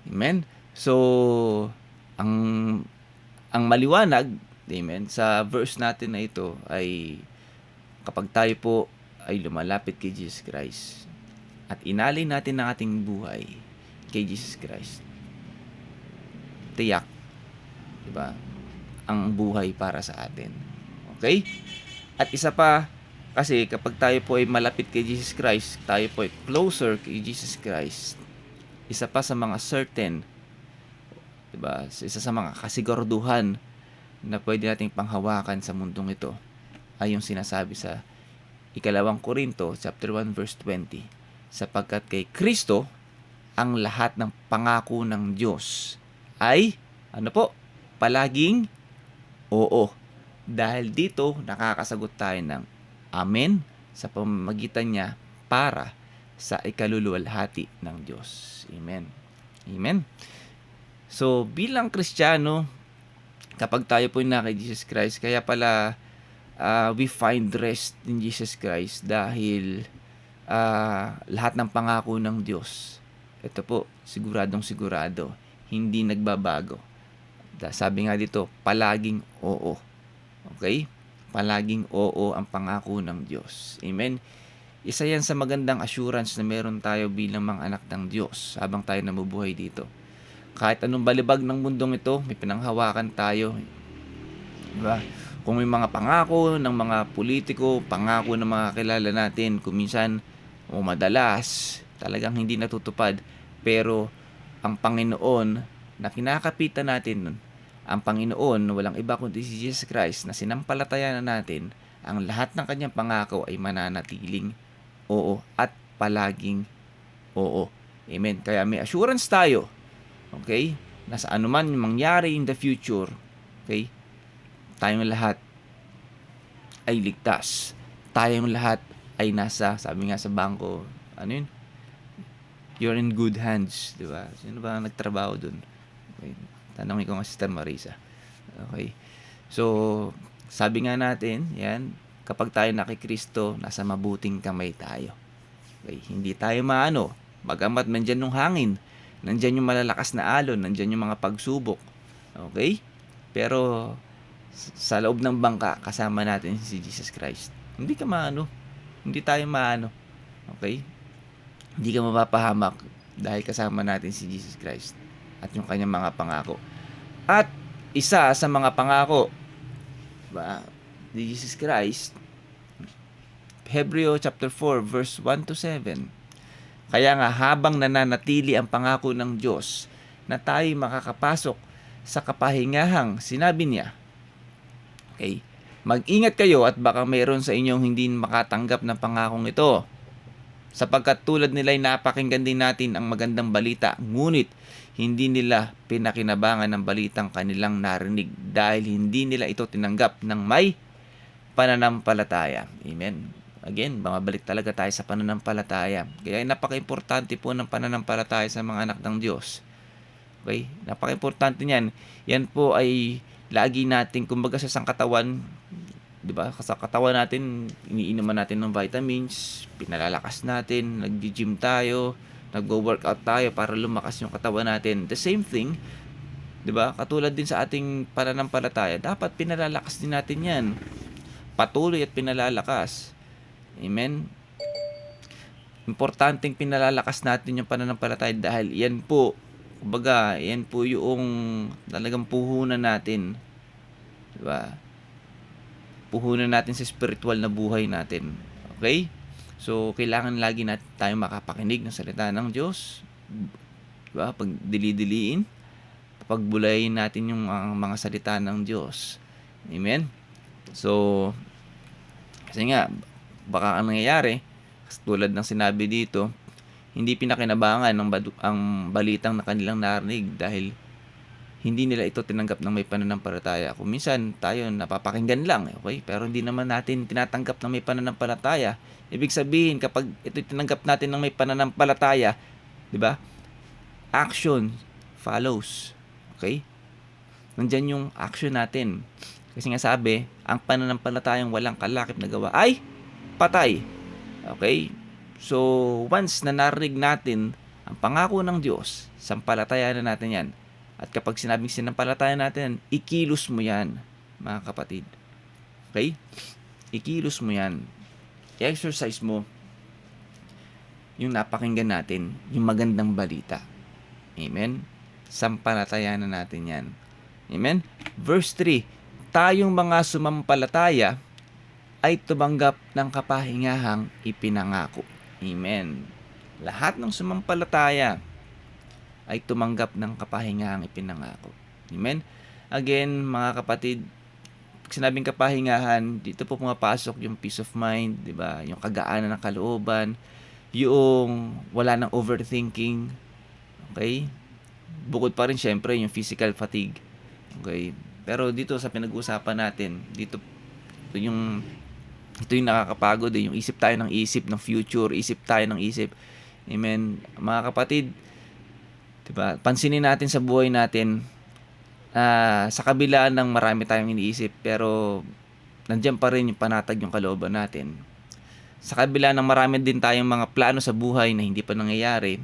Amen? So, ang maliwanag, amen, sa verse natin na ito ay kapag tayo po ay lumalapit kay Jesus Christ at inalay natin ang ating buhay kay Jesus Christ, tiyak, diba, ang buhay para sa atin. Okay? At isa pa, kasi kapag tayo po ay malapit kay Jesus Christ, tayo po ay closer kay Jesus Christ, isa pa sa mga certain, diba, isa sa mga kasiguraduhan na pwede nating panghawakan sa mundong ito ay yung sinasabi sa 2 Korinto chapter 1 verse 20, sapagkat kay Kristo ang lahat ng pangako ng Diyos ay ano po, palaging oo. Dahil dito nakakasagot tayo ng amen sa pamamagitan niya para sa ikaluluwalhati ng Diyos. Amen. Amen. So bilang Kristiyano, kapag tayo po na kay Jesus Christ, kaya pala we find rest in Jesus Christ dahil lahat ng pangako ng Diyos, ito po, siguradong sigurado, hindi nagbabago. Sabi nga dito, palaging oo. Okay? Palaging oo ang pangako ng Diyos. Amen? Isa yan sa magandang assurance na meron tayo bilang mga anak ng Diyos habang tayo namubuhay dito. Kahit anong balibag ng mundong ito, may pinanghawakan tayo. Diba? Kung may mga pangako ng mga politiko, pangako ng mga kilala natin, kung minsan o madalas, talagang hindi natutupad. Pero ang Panginoon na kinakapitan natin nun, ang Panginoon, walang iba kundi si Jesus Christ na sinampalatayanan natin, ang lahat ng kanyang pangako ay mananatiling oo at palaging oo. Amen. Kaya may assurance tayo, okay, na sa anuman mangyari in the future, okay, tayong lahat ay ligtas. Tayong lahat ay nasa, sabi nga sa bangko, ano yun? You're in good hands, di ba? Sino ba nagtrabaho dun? Okay. Tanongin ko nga si Sister Marisa. Okay. So, sabi nga natin, yan, kapag tayo nakikristo, nasa mabuting kamay tayo. Okay. Hindi tayo maano, bagamat nandyan yung hangin, nandyan yung malalakas na alon, nandyan yung mga pagsubok. Okay? Pero, sa loob ng bangka, kasama natin si Jesus Christ. Hindi ka maano. Hindi tayo maano. Okay? Hindi ka mapapahamak dahil kasama natin si Jesus Christ at yung kanyang mga pangako. At isa sa mga pangako ba, ni Jesus Christ, Hebreo chapter 4 verse 1 to 7. Kaya nga habang nananatili ang pangako ng Diyos na tayo makakapasok sa kapahingahang sinabi niya, okay, mag-ingat kayo at baka mayroon sa inyong hindi makatanggap ng pangakong ito. Sapagkat tulad nila ay napakinggan din natin ang magandang balita, ngunit hindi nila pinakinabangan ng balitang kanilang narinig dahil hindi nila ito tinanggap ng may pananampalataya. Amen. Again, bumabalik talaga tayo sa pananampalataya. Kaya napaka-importante po ng pananampalataya sa mga anak ng Diyos. Okay? Napaka-importante niyan. Yan po ay lagi natin, kumbaga sa sangkatawan, di ba? Sa katawan natin, iniinuman natin ng vitamins, pinalalakas natin, nag-gym tayo, nagwo-workout tayo para lumakas yung katawan natin. The same thing, di ba? Katulad din sa ating pananampalataya, dapat pinalalakas din natin yan. Patuloy at pinalalakas. Amen? Importanteng pinalalakas natin yung pananampalataya dahil yan po, kumbaga, yan po yung talagang puhunan natin. Di ba? Puhunan natin sa spiritual na buhay natin. Okay? So, kailangan lagi natin tayo makapakinig ng salita ng Diyos. Diba? Pag dili-diliin, pagbulayin natin yung mga salita ng Diyos. Amen? So, kasi nga, baka ang nangyayari, tulad ng sinabi dito, hindi pinakinabangan ang balitang na kanilang narinig dahil hindi nila ito tinanggap ng may pananampalataya. Kung minsan tayo napapakinggan lang, okay? Pero hindi naman natin tinatanggap ng may pananampalataya. Ibig sabihin, kapag ito tinanggap natin ng may pananampalataya, di ba? Action follows. Okay? Nandyan yung action natin. Kasi nga sabi, ang pananampalatayang walang kalakip na gawa ay patay. Okay? So, once na narinig natin ang pangako ng Diyos, sampalatayanan natin yan. At kapag sinabing sinampalataya natin, ikilos mo yan, mga kapatid. Okay? Ikilos mo yan. I-exercise mo yung napakinggan natin, yung magandang balita. Amen? Sampalatayanan natin yan. Amen? Verse 3, tayong mga sumampalataya ay tumanggap ng kapahingahang ipinangako. Amen. Lahat ng sumampalataya ay tumanggap ng kapahingahang ipinangako. Amen? Again, mga kapatid, pag sinabing kapahingahan, dito po pumapasok yung peace of mind, di ba? Yung kagaanan ng kalooban, yung wala ng overthinking, okay? Bukod pa rin syempre yung physical fatigue, okay? Pero dito sa pinag-uusapan natin, ito yung nakakapagod, yung isip tayo ng isip ng future, isip tayo ng isip. Amen? Mga kapatid, diba? Pansinin natin sa buhay natin, sa kabila ng marami tayong iniisip, pero nandiyan pa rin yung panatag yung kalooban natin. Sa kabila ng marami din tayong mga plano sa buhay na hindi pa nangyayari,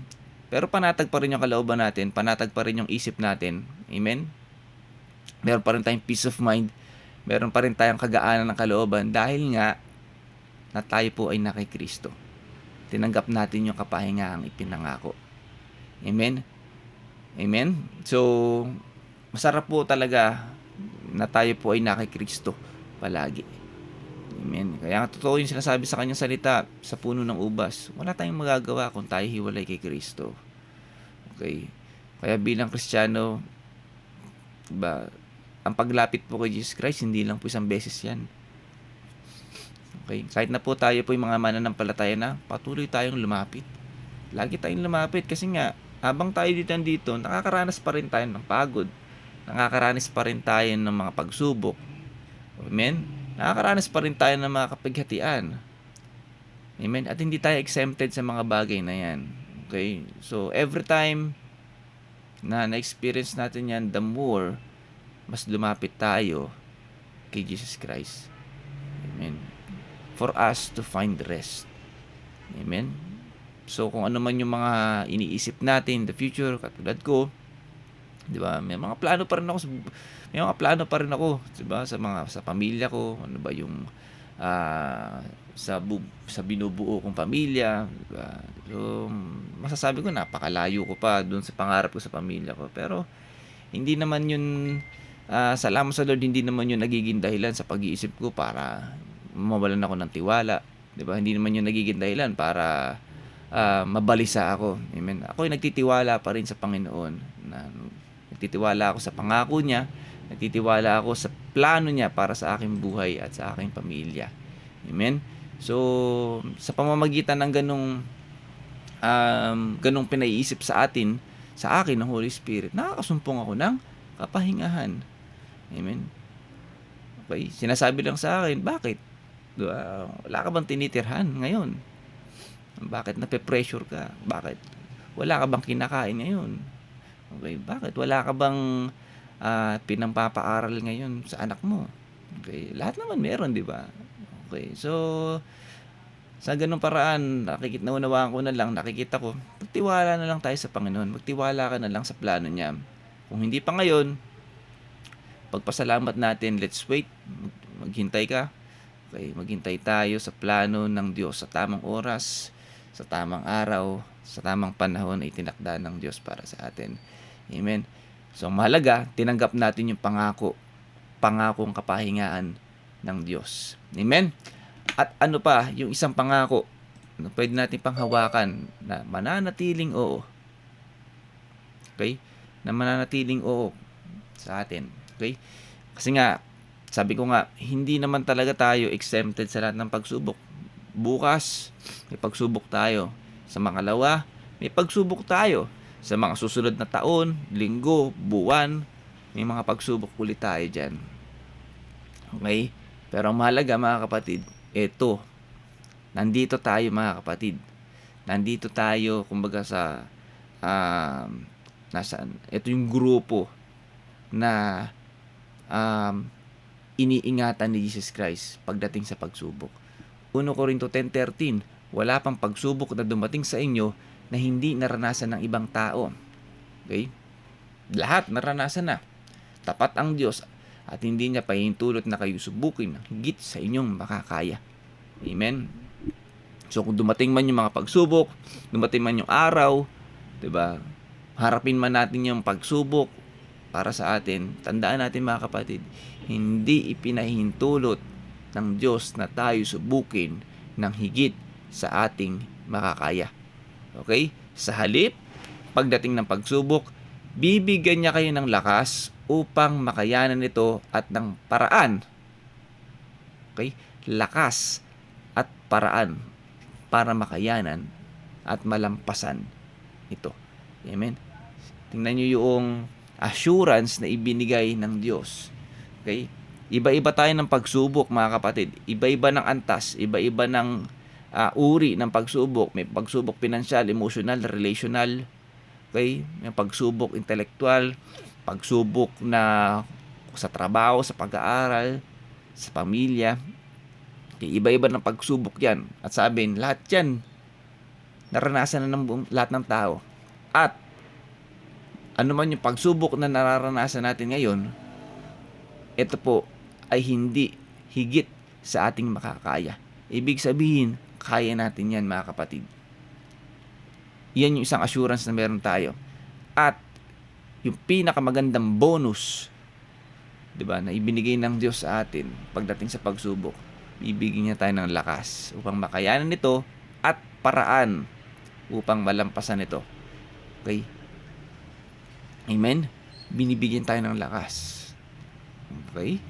pero panatag pa rin yung kalooban natin, panatag pa rin yung isip natin. Amen? Meron pa rin tayong peace of mind, meron pa rin tayong kagaanan ng kalooban dahil nga na tayo po ay na kay Kristo. Tinanggap natin yung kapahingahang ipinangako. Amen? Amen? So, masarap po talaga na tayo po ay na kay Kristo palagi. Amen? Kaya totoo yung sinasabi sa kanyang salita sa puno ng ubas. Wala tayong magagawa kung tayo hiwalay kay Kristo. Okay? Kaya bilang Kristiyano, diba, ang paglapit po kay Jesus Christ, hindi lang po isang beses yan. Okay? Kahit na po tayo po yung mga mananampalataya na, patuloy tayong lumapit. Lagi tayong lumapit kasi nga, habang tayo dito, nakakaranas pa rin tayo ng pagod. Nakakaranas pa rin tayo ng mga pagsubok. Amen? Nakakaranas pa rin tayo ng mga kapighatian. Amen? At hindi tayo exempted sa mga bagay na yan. Okay? So, every time na na-experience natin yan, the more mas lumapit tayo kay Jesus Christ. Amen? For us to find rest. Amen? So, kung ano man yung mga iniisip natin in the future, katulad ko, di ba, may mga plano pa rin ako, di ba, sa pamilya ko, ano ba yung sa binubuo kong pamilya, di ba? So, masasabi ko napakalayo ko pa doon sa pangarap ko sa pamilya ko. Pero hindi naman yun, salamat sa Lord, hindi naman yun nagiging dahilan sa pag-iisip ko para mawalan ako ng tiwala, di ba? Hindi naman yun nagiging dahilan para mabalisa ako. Amen. Ako ay nagtitiwala pa rin sa Panginoon. Nagtitiwala ako sa pangako niya. Nagtitiwala ako sa plano niya para sa aking buhay at sa aking pamilya. Amen. So, sa pamamagitan ng ganong pinaiisip sa akin ng Holy Spirit, nakakasumpong ako ng kapahingahan. Amen. Okay, sinasabi lang sa akin, bakit? Wala ka bang tinitirhan ngayon? Bakit nape-pressure ka? Bakit wala ka bang kinakain ngayon? Okay, bakit wala ka bang pinampapaaral ngayon sa anak mo? Okay, lahat naman meron, di ba? Okay, so sa ganung paraan, naunawaan ko na lang, nakikita ko, magtiwala na lang tayo sa Panginoon. Magtiwala ka na lang sa plano niya. Kung hindi pa ngayon, pagpasalamat natin, let's wait. Maghintay ka. Okay, maghintay tayo sa plano ng Diyos sa tamang oras, sa tamang araw, sa tamang panahon na itinakda ng Diyos para sa atin. Amen. So, mahalaga, tinanggap natin yung pangakong kapahingaan ng Diyos. Amen. At ano pa, yung isang pangako na pwede natin panghawakan na mananatiling oo. Okay? Na mananatiling oo sa atin. Okay? Kasi nga, sabi ko nga, hindi naman talaga tayo exempted sa lahat ng pagsubok. Bukas, may pagsubok tayo. Sa Makalawa, may pagsubok tayo. Sa mga susunod na taon, linggo, buwan, may mga pagsubok ulit tayo dyan. Okay? Pero ang mahalaga mga kapatid, ito, nandito tayo mga kapatid. Nandito tayo, kumbaga ito yung grupo na iniingatan ni Jesus Christ pagdating sa pagsubok. 1 Corinto 10:13, wala pang pagsubok na dumating sa inyo na hindi naranasan ng ibang tao. Okay? Lahat naranasan na. Tapat ang Diyos at hindi niya pahintulot na kayo subukin ng higit sa inyong makakaya. Amen? So kung dumating man yung mga pagsubok, dumating man yung araw, 'di ba? Harapin man natin yung pagsubok para sa atin. Tandaan natin mga kapatid, hindi ipinahintulot ng Diyos na tayo subukin ng higit sa ating makakaya. Okay? Sa halip, pagdating ng pagsubok, bibigyan niya kayo ng lakas upang makayanan ito at ng paraan. Okay? Lakas at paraan para makayanan at malampasan ito. Amen? Tingnan nyo yung assurance na ibinigay ng Diyos. Okay? Iba-iba tayo ng pagsubok mga kapatid. Iba-iba ng antas, iba-iba ng uri ng pagsubok. May pagsubok pinansyal, emotional, relational. Okay? May pagsubok intelektual, pagsubok na sa trabaho, sa pag-aaral, sa pamilya. Okay, iba-iba ng pagsubok yan. At sabihin, lahat yan, naranasan na ng lahat ng tao. At, ano man yung pagsubok na nararanasan natin ngayon, ito po ay hindi higit sa ating makakaya. Ibig sabihin, kaya natin yan mga kapatid. Yan yung isang assurance na meron tayo. At, yung pinakamagandang bonus, 'di ba, na ibinigay ng Diyos sa atin pagdating sa pagsubok, bibigyan niya tayo ng lakas upang makayanan ito at paraan upang malampasan ito. Okay? Amen? Binibigyan tayo ng lakas. Okay?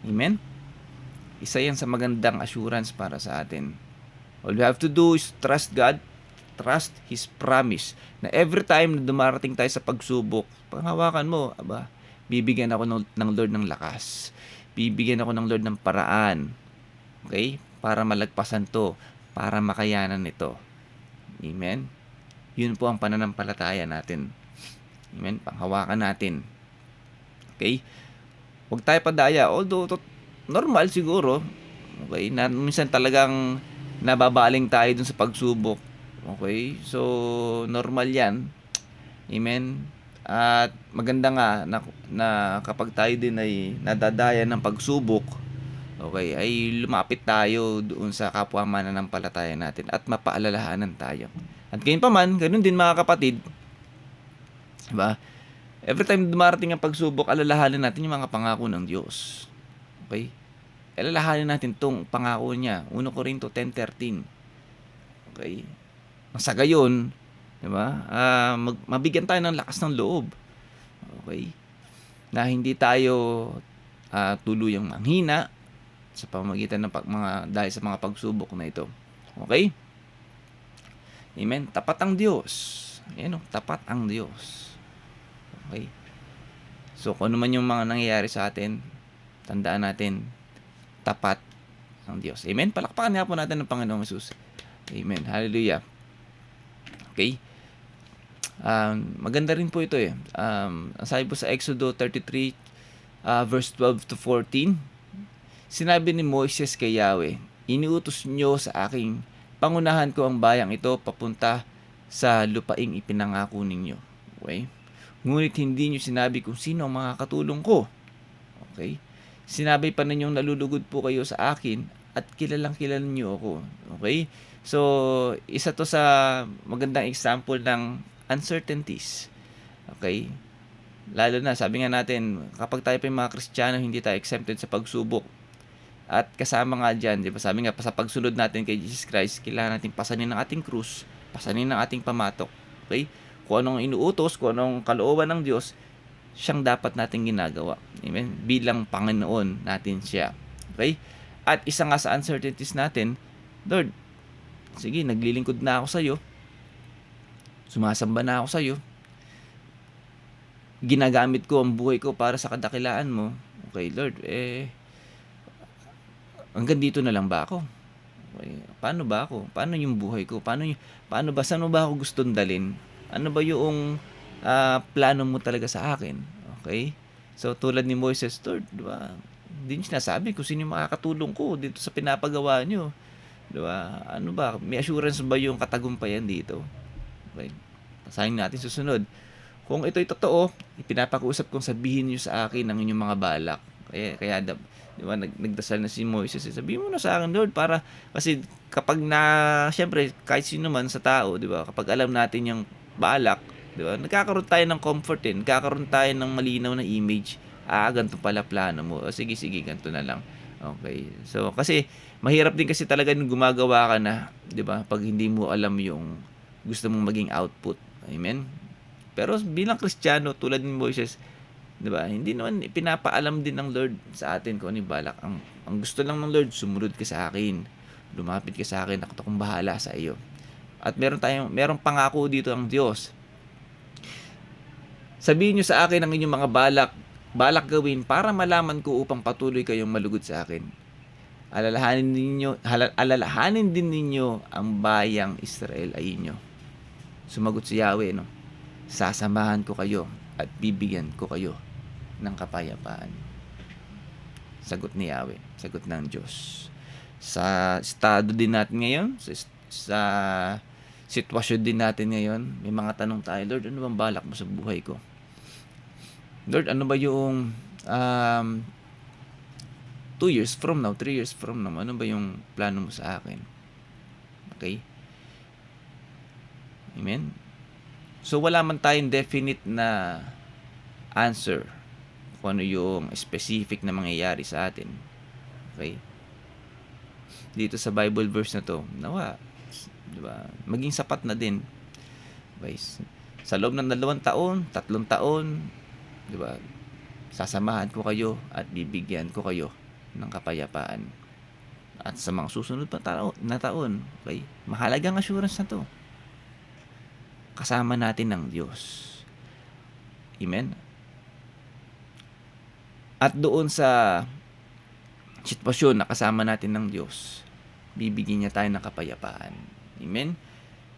Amen? Isa yan sa magandang assurance para sa atin. All we have to do is trust God, trust His promise, na every time na dumarating tayo sa pagsubok, panghawakan mo, bibigyan ako ng Lord ng lakas. Bibigyan ako ng Lord ng paraan. Okay? Para malagpasan to, para makayanan ito. Amen? Yun po ang pananampalataya natin. Amen? Panghawakan natin. Okay? Huwag tayo padaya. Although, normal siguro. Okay? Na, minsan talagang nababaling tayo dun sa pagsubok. Okay? So, normal yan. Amen? At maganda nga na kapag tayo din ay nadadaya ng pagsubok, okay, ay lumapit tayo doon sa kapwa mananampalataya natin at mapaalalahanan tayo. At gayon pa man, ganoon din mga kapatid, diba? Every time dumarating ang pagsubok, alalahanin natin yung mga pangako ng Diyos. Okay? Alalahanin natin tong pangako niya. 1 Corinto 10:13. Okay? Sa gayon, diba? Mabigyan tayo ng lakas ng loob. Okay? Na hindi tayo tuluyang manghina. sa pamamagitan ng dahil sa mga pagsubok na ito. Okay? Amen. Tapat ang Diyos. Ayan, tapat ang Diyos. Okay? So, kung ano man yung mga nangyayari sa atin, tandaan natin, tapat ang Diyos. Amen? Palakpakan nga po natin ng Panginoong Jesus. Amen. Hallelujah. Okay? Maganda rin po ito eh. Sabi po sa Exodo 33, verse 12 to 14, sinabi ni Moises kay Yahweh, iniutos nyo sa aking pangunahan ko ang bayang ito papunta sa lupaing ipinangako ninyo. Okay? Ngunit hindi nyo sinabi kung sino ang makakatulong ko. Okay? Sinabi pa ninyong nalulugod po kayo sa akin at kilalang kilala nyo ako. Okay? So, isa to sa magandang example ng uncertainties. Okay? Lalo na, sabi nga natin, kapag tayo pa yung mga Kristiyano, hindi tayo exempted sa pagsubok. At kasama nga dyan, di ba? Sabi nga, sa pagsunod natin kay Jesus Christ, kailangan natin pasanin ng ating krus, pasanin ng ating pamatok. Okay? Kung anong inuutos, kung anong kalooban ng Diyos, siyang dapat natin ginagawa. Amen? Bilang Panginoon natin siya. Okay? At isa nga sa uncertainties natin, Lord, sige, naglilingkod na ako sa iyo. Sumasamba na ako sa iyo. Ginagamit ko ang buhay ko para sa kadakilaan mo. Okay, Lord, hanggang dito na lang ba ako? Okay, paano ba ako? Paano yung buhay ko? Paano ba? Saan mo ba ako gustong dalhin? Ano ba yung plano mo talaga sa akin? Okay? So, tulad ni Moises, Lord, diba? Hindi niyo sinasabi kung sino yung makakatulong ko dito sa pinapagawa niyo. Diba? Ano ba? May assurance ba yung katagumpayan dito? Okay? Pasahin natin susunod. Kung ito'y totoo, ipinapakiusap kong sabihin niyo sa akin ang inyong mga balak. Kaya diba, nagdasal na si Moises. Sabihin mo na sa akin, Lord, kasi kapag syempre, kahit sino man sa tao, diba, kapag alam natin yung balak, diba, nagkakaroon tayo ng comfort din, nagkakaroon tayo ng malinaw na image. Ganito pala plano mo. Sige, ganito na lang. Okay. So, kasi mahirap din kasi talaga nung gumagawa ka na, 'di ba? Pag hindi mo alam yung gusto mong maging output. Amen. Pero bilang Kristiyano tulad ni Moises, 'di ba? Hindi naman pinapaalam din ng Lord sa atin kung ano yung balak. Ang gusto lang ng Lord, sumunod ka sa akin. Lumapit ka sa akin, ako akong bahala sa iyo. At merong pangako dito ang Diyos. Sabihin niyo sa akin ang inyong mga balak gawin para malaman ko upang patuloy kayong malugod sa akin. Alalahanin din ninyo ang bayang Israel ay inyo. Sumagot si Yahweh, no? Sasamahan ko kayo at bibigyan ko kayo ng kapayapaan. Sagot ni Yahweh, sagot ng Diyos. Sa estado din natin ngayon, sa sitwasyon din natin ngayon, may mga tanong tayo, Lord, ano bang balak mo sa buhay ko? Lord, ano ba yung 2 years from now, 3 years from now, ano ba yung plano mo sa akin? Okay? Amen? So, wala man tayong definite na answer kung ano yung specific na mangyayari sa atin. Okay? Dito sa Bible verse na to, nawa, diba, maging sapat na din. Guys, sa loob ng 2 taon, 3 taon, diba, sasamahan ko kayo at bibigyan ko kayo ng kapayapaan. At sa mga susunod pa na taon, okay, mahalagang assurance na to. Kasama natin ng Diyos. Amen? At doon sa sitwasyon na kasama natin ng Diyos, bibigyan niya tayo ng kapayapaan. Amen?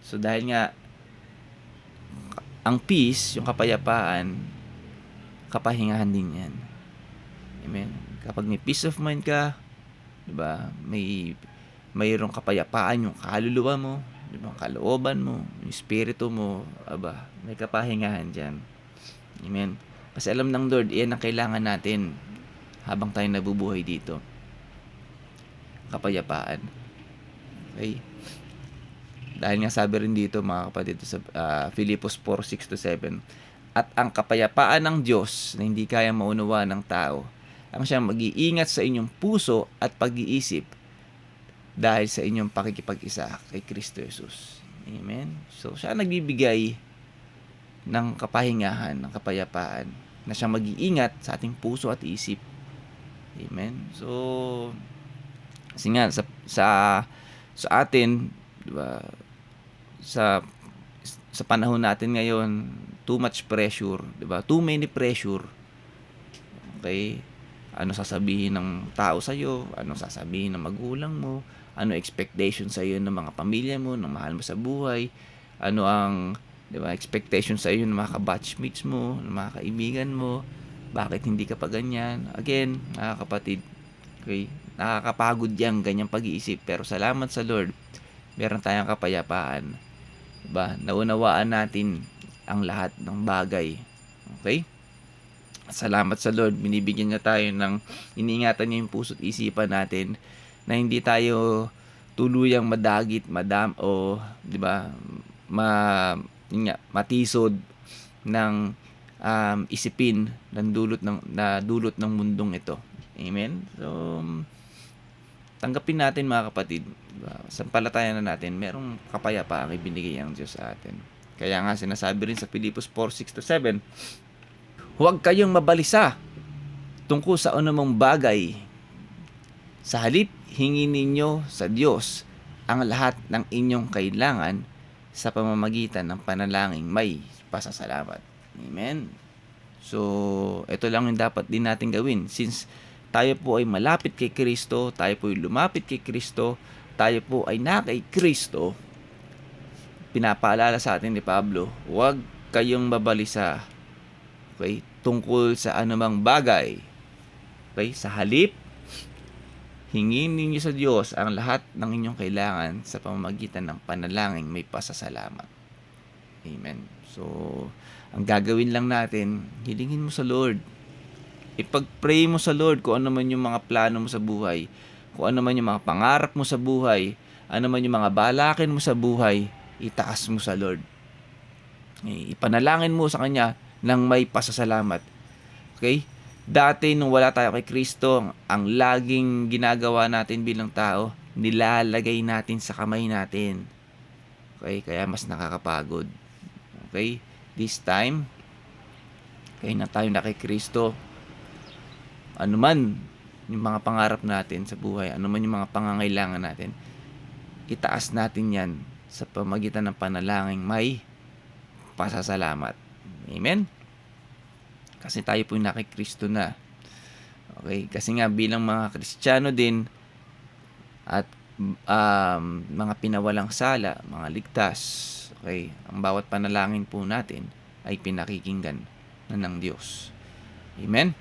So dahil nga ang peace, yung kapayapaan, kapahingahan din yan. Amen? Kapag may peace of mind ka, diba, mayroong kapayapaan yung kaluluwa mo, diba, kalooban mo, yung espiritu mo, may kapahingahan dyan. Amen? Kasi alam ng Lord, iyan ang kailangan natin habang tayo nabubuhay dito. Kapayapaan. Okay? Dahil nga sabi rin dito mga kapatid sa Filipos 4:6-7, at ang kapayapaan ng Diyos na hindi kaya maunawa ng tao, ang siyang mag-iingat sa inyong puso at pag-iisip dahil sa inyong pakikipag-isa kay Kristo Jesus. Amen? So, siya nagbibigay ng kapahingahan, ng kapayapaan, na siyang mag-iingat sa ating puso at isip. Amen? So, Kasi nga sa atin, 'di ba, sa sa panahon natin ngayon, too much pressure, 'di ba? Too many pressure. Okay? Ano sasabihin ng tao sa iyo? Ano sasabihin ng magulang mo? Ano expectation sa iyo ng mga pamilya mo, ng mahal mo sa buhay? Ano ang, 'di ba, expectation sa iyo ng mga ka-batchmates mo, ng mga kaibigan mo? Bakit hindi ka pa ganyan? Again, mga kapatid, okay? Nakakapagod 'yang ganyang pag-iisip, pero salamat sa Lord, meron tayong kapayapaan. 'Di ba? Naunawaan natin ang lahat ng bagay. Okay? Salamat sa Lord, binibigyan niya tayo ng, iniingatan niya yung puso't isipan natin na hindi tayo tuluyang madagit, o 'di ba, yun nga, matisod ng isipin ng dulot ng mundong ito. Amen. So tanggapin natin, mga kapatid, 'di ba? Sampalatayan na natin, merong kapayapaan ibinigay ang Diyos sa atin. Kaya nga sinasabi rin sa Filipos 4:6-7, huwag kayong mabalisa tungkol sa anumang bagay. Sa halip, hingin ninyo sa Diyos ang lahat ng inyong kailangan sa pamamagitan ng panalangin may pasasalamat. Amen. So, ito lang yung dapat din natin gawin. Since tayo po ay malapit kay Kristo, tayo po ay lumapit kay Kristo, tayo po ay na kay Kristo, pinapaalala sa atin ni Pablo, huwag kayong mabalisa, okay, tungkol sa anumang bagay. Okay, sa halip, hingin ninyo sa Diyos ang lahat ng inyong kailangan sa pamamagitan ng panalangin may pasasalamat. Amen. So, ang gagawin lang natin, hilingin mo sa Lord. Ipag-pray mo sa Lord kung ano man yung mga plano mo sa buhay, kung ano man yung mga pangarap mo sa buhay, ano man yung mga balakin mo sa buhay, itaas mo sa Lord. Ipanalangin mo sa Kanya nang may pasasalamat. Okay? Dati nung wala tayo kay Kristo, ang laging ginagawa natin bilang tao, nilalagay natin sa kamay natin. Okay? Kaya mas nakakapagod. Okay? This time, kaya na tayo na kay Kristo, ano man yung mga pangarap natin sa buhay, ano man yung mga pangangailangan natin, itaas natin yan sa pamagitan ng panalangin may pasasalamat. Amen? Kasi tayo po na kay Kristo na. Okay? Kasi nga bilang mga Kristiyano din at mga pinawalang sala, mga ligtas, okay, ang bawat panalangin po natin ay pinakikinggan na ng Diyos. Amen?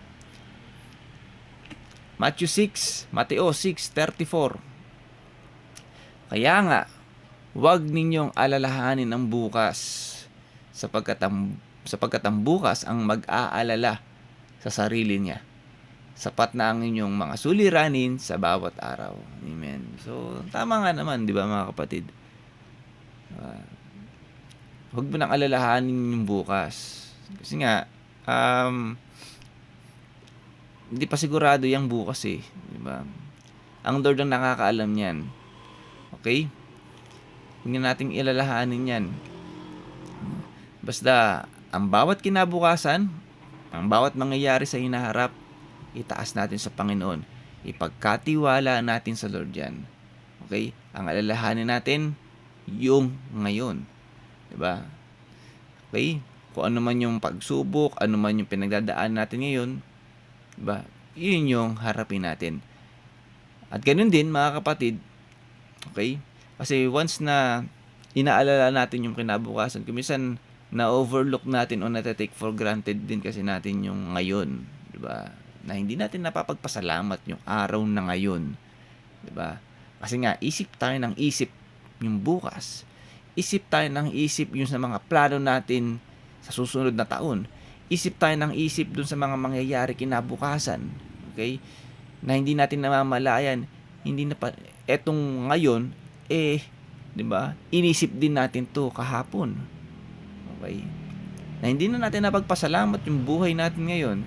Mateo 6:34. Kaya nga, huwag ninyong alalahanin ang bukas, sapagkat ang bukas ang mag-aalala sa sarili niya. Sapat na ang inyong mga suliranin sa bawat araw. Amen. So, tama nga naman, di ba, mga kapatid? Huwag mo nang alalahanin yung bukas. Kasi nga, hindi pa sigurado yung bukas eh. Di ba? Ang Lord ang nakakaalam niyan. Okay? Huwag na nating ilalahanin yan. Basta, ang bawat kinabukasan, ang bawat mangyayari sa hinaharap, itaas natin sa Panginoon. Ipagkatiwala natin sa Lord yan. Okay? Ang alalahanin natin, yung ngayon. Diba? Okay? Kung ano man yung pagsubok, ano man yung pinagdadaan natin ngayon, diba? Yun yung harapin natin. At ganun din, mga kapatid, okay? Kasi once na inaalala natin yung kinabukasan, kumisan na-overlook natin o na-take for granted din kasi natin yung ngayon, diba? Na hindi natin napapagpasalamat yung araw na ngayon, diba? Kasi nga, isip tayo ng isip yung bukas. Isip tayo ng isip yung sa mga plano natin sa susunod na taon. Isip tayo ng isip dun sa mga mangyayari kinabukasan. Okay? Na hindi natin namamalayan. Hindi na pa, etong ngayon, di ba? Inisip din natin to kahapon. Okay? Na hindi na natin napagpasalamat yung buhay natin ngayon.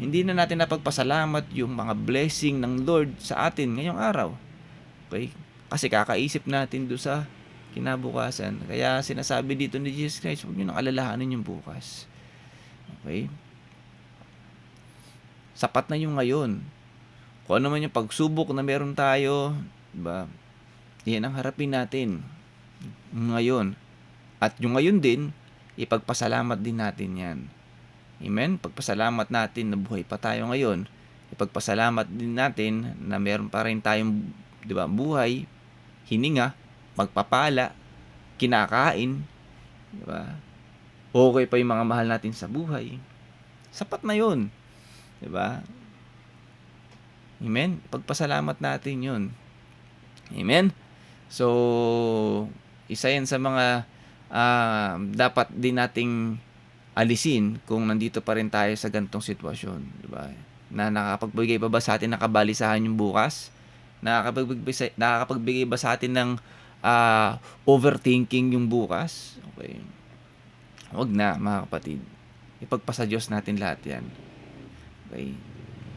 Hindi na natin napagpasalamat yung mga blessing ng Lord sa atin ngayong araw. Okay? Kasi kakaisip natin doon sa kinabukasan. Kaya sinasabi dito ni Jesus Christ, huwag nyo nang alalahanin yung bukas. Okay? Sapat na yung ngayon. Kung ano man yung pagsubok na meron tayo, diba? Yan ang harapin natin ngayon. At yung ngayon din, ipagpasalamat din natin yan. Amen? Pagpasalamat natin na buhay pa tayo ngayon. Ipagpasalamat din natin na meron pa rin tayong, diba, buhay, hininga, pagpapala, kinakain, diba? Okay pa yung mga mahal natin sa buhay. Sapat na yun. Diba? Amen? Pagpasalamat natin yun. Amen? So, isa yan sa mga dapat din nating alisin kung nandito pa rin tayo sa gantong sitwasyon. Diba? Na nakakapagbigay pa ba sa atin ng kabalisahan yung bukas? Nakakapagbigay ba sa atin ng overthinking yung bukas? Okay. Huwag na, mga kapatid. Ipagpasa Diyos natin lahat yan. Okay.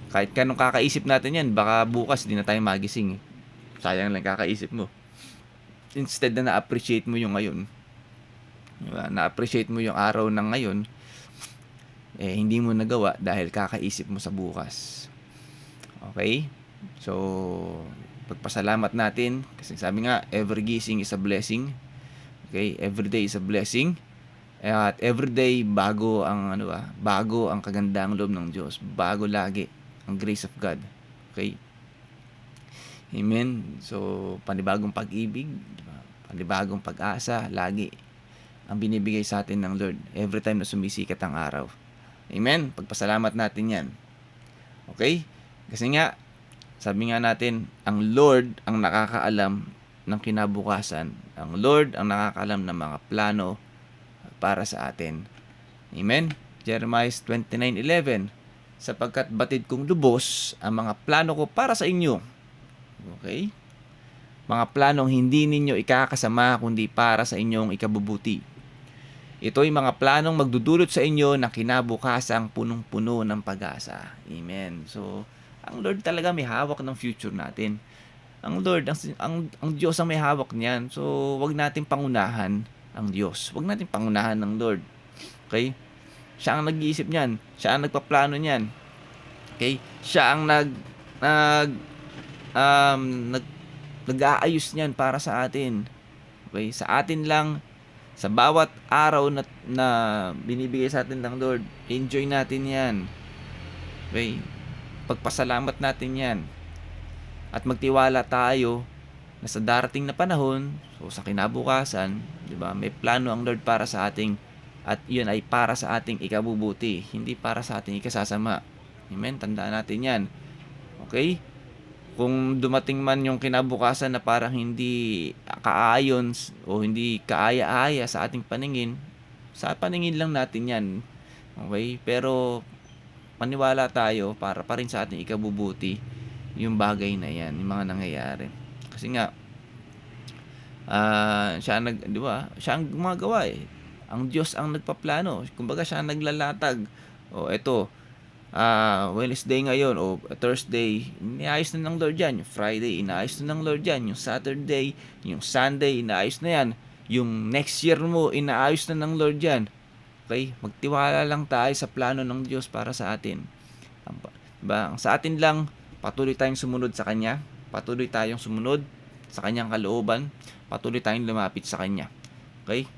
Kahit kanong kakaisip natin yan, baka bukas di na tayo magising. Sayang lang kakaisip mo. Instead na na-appreciate mo yung ngayon. Diba? Na-appreciate mo yung araw ng ngayon, hindi mo nagawa dahil kakaisip mo sa bukas. Okay? So, pagpasalamat natin, kasi sabi nga, every gising is a blessing. Okay? Every day is a blessing. At every day, bago ang kagandaang loob ng Diyos. Bago lagi ang grace of God. Okay? Amen. So, panibagong pag-ibig, panibagong pag-asa, lagi ang binibigay sa atin ng Lord every time na sumisikat ang araw. Amen. Pagpasalamat natin yan. Okay? Kasi nga, sabi nga natin, ang Lord ang nakakaalam ng kinabukasan. Ang Lord ang nakakaalam ng mga plano para sa atin. Amen. Jeremiah 29:11, sapagkat batid kong lubos ang mga plano ko para sa inyo. Okay? Mga planong hindi ninyo ikakasama kundi para sa inyong ikabubuti. Ito'y mga planong magdudulot sa inyo na kinabukasang punong-puno ng pag-asa. Amen. So, ang Lord talaga may hawak ng future natin. Ang Lord, ang Diyos ang may hawak niyan. So, wag natin pangunahan ang Diyos. Wag natin pangunahan ng Lord. Okay? Siya ang nag-iisip niyan. Siya ang nagpaplano niyan. Okay? Siya ang nag-aayos niyan para sa atin. Okay? Sa atin lang, sa bawat araw na binibigay sa atin ng Lord, enjoy natin yan. Okay? Pagpasalamat natin yan. At magtiwala tayo na sa darating na panahon, so sa kinabukasan, di ba, may plano ang Lord para sa ating, at yun ay para sa ating ikabubuti, hindi para sa ating ikasasama. Amen? Tandaan natin yan. Okay? Kung dumating man yung kinabukasan na parang hindi kaayon o hindi kaaya-aya sa ating paningin, sa paningin lang natin yan. Okay? Pero maniwala tayo para pa rin sa ating ikabubuti yung bagay na yan, yung mga nangyayari. Kasi nga, siya ang gumagawa eh. Ang Diyos ang nagpaplano. Kumbaga siya ang naglalatag. O eto, Wednesday ngayon o Thursday, inaayos na ng Lord yan. Yung Friday, inaayos na ng Lord yan. Yung Saturday, yung Sunday, inaayos na yan. Yung next year mo, inaayos na ng Lord yan. Okay? Magtiwala lang tayo sa plano ng Diyos para sa atin. Diba? Sa atin lang, patuloy tayong sumunod sa Kanya. Patuloy tayong sumunod sa Kanyang kalooban. Patuloy tayong lumapit sa Kanya. Okay?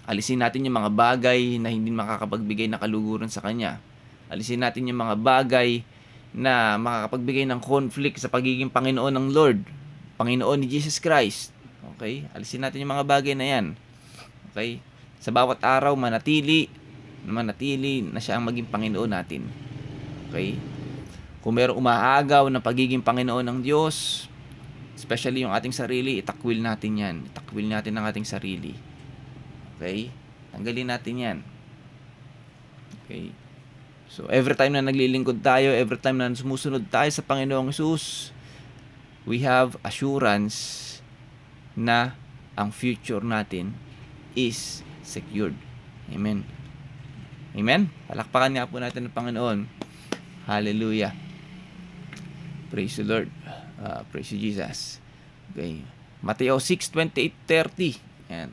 Alisin natin yung mga bagay na hindi makakapagbigay ng kaluguran sa Kanya. Alisin natin yung mga bagay na makakapagbigay ng conflict sa pagiging Panginoon ng Lord. Panginoon ni Jesus Christ. Okay? Alisin natin yung mga bagay na yan. Okay? Sa bawat araw, manatili na siya ang maging Panginoon natin. Okay? Kung mayroong umaagaw ng pagiging Panginoon ng Diyos, especially yung ating sarili, itakwil natin yan. Itakwil natin ang ating sarili. Okay? Tanggalin natin yan. Okay? So, every time na naglilingkod tayo, every time na sumusunod tayo sa Panginoong Hesus, we have assurance na ang future natin is secured. Amen. Amen? Palakpakan nga po natin ang Panginoon. Hallelujah. Praise the Lord. Praise you, Jesus. Okay. Mateo 6:28-30. Ayan.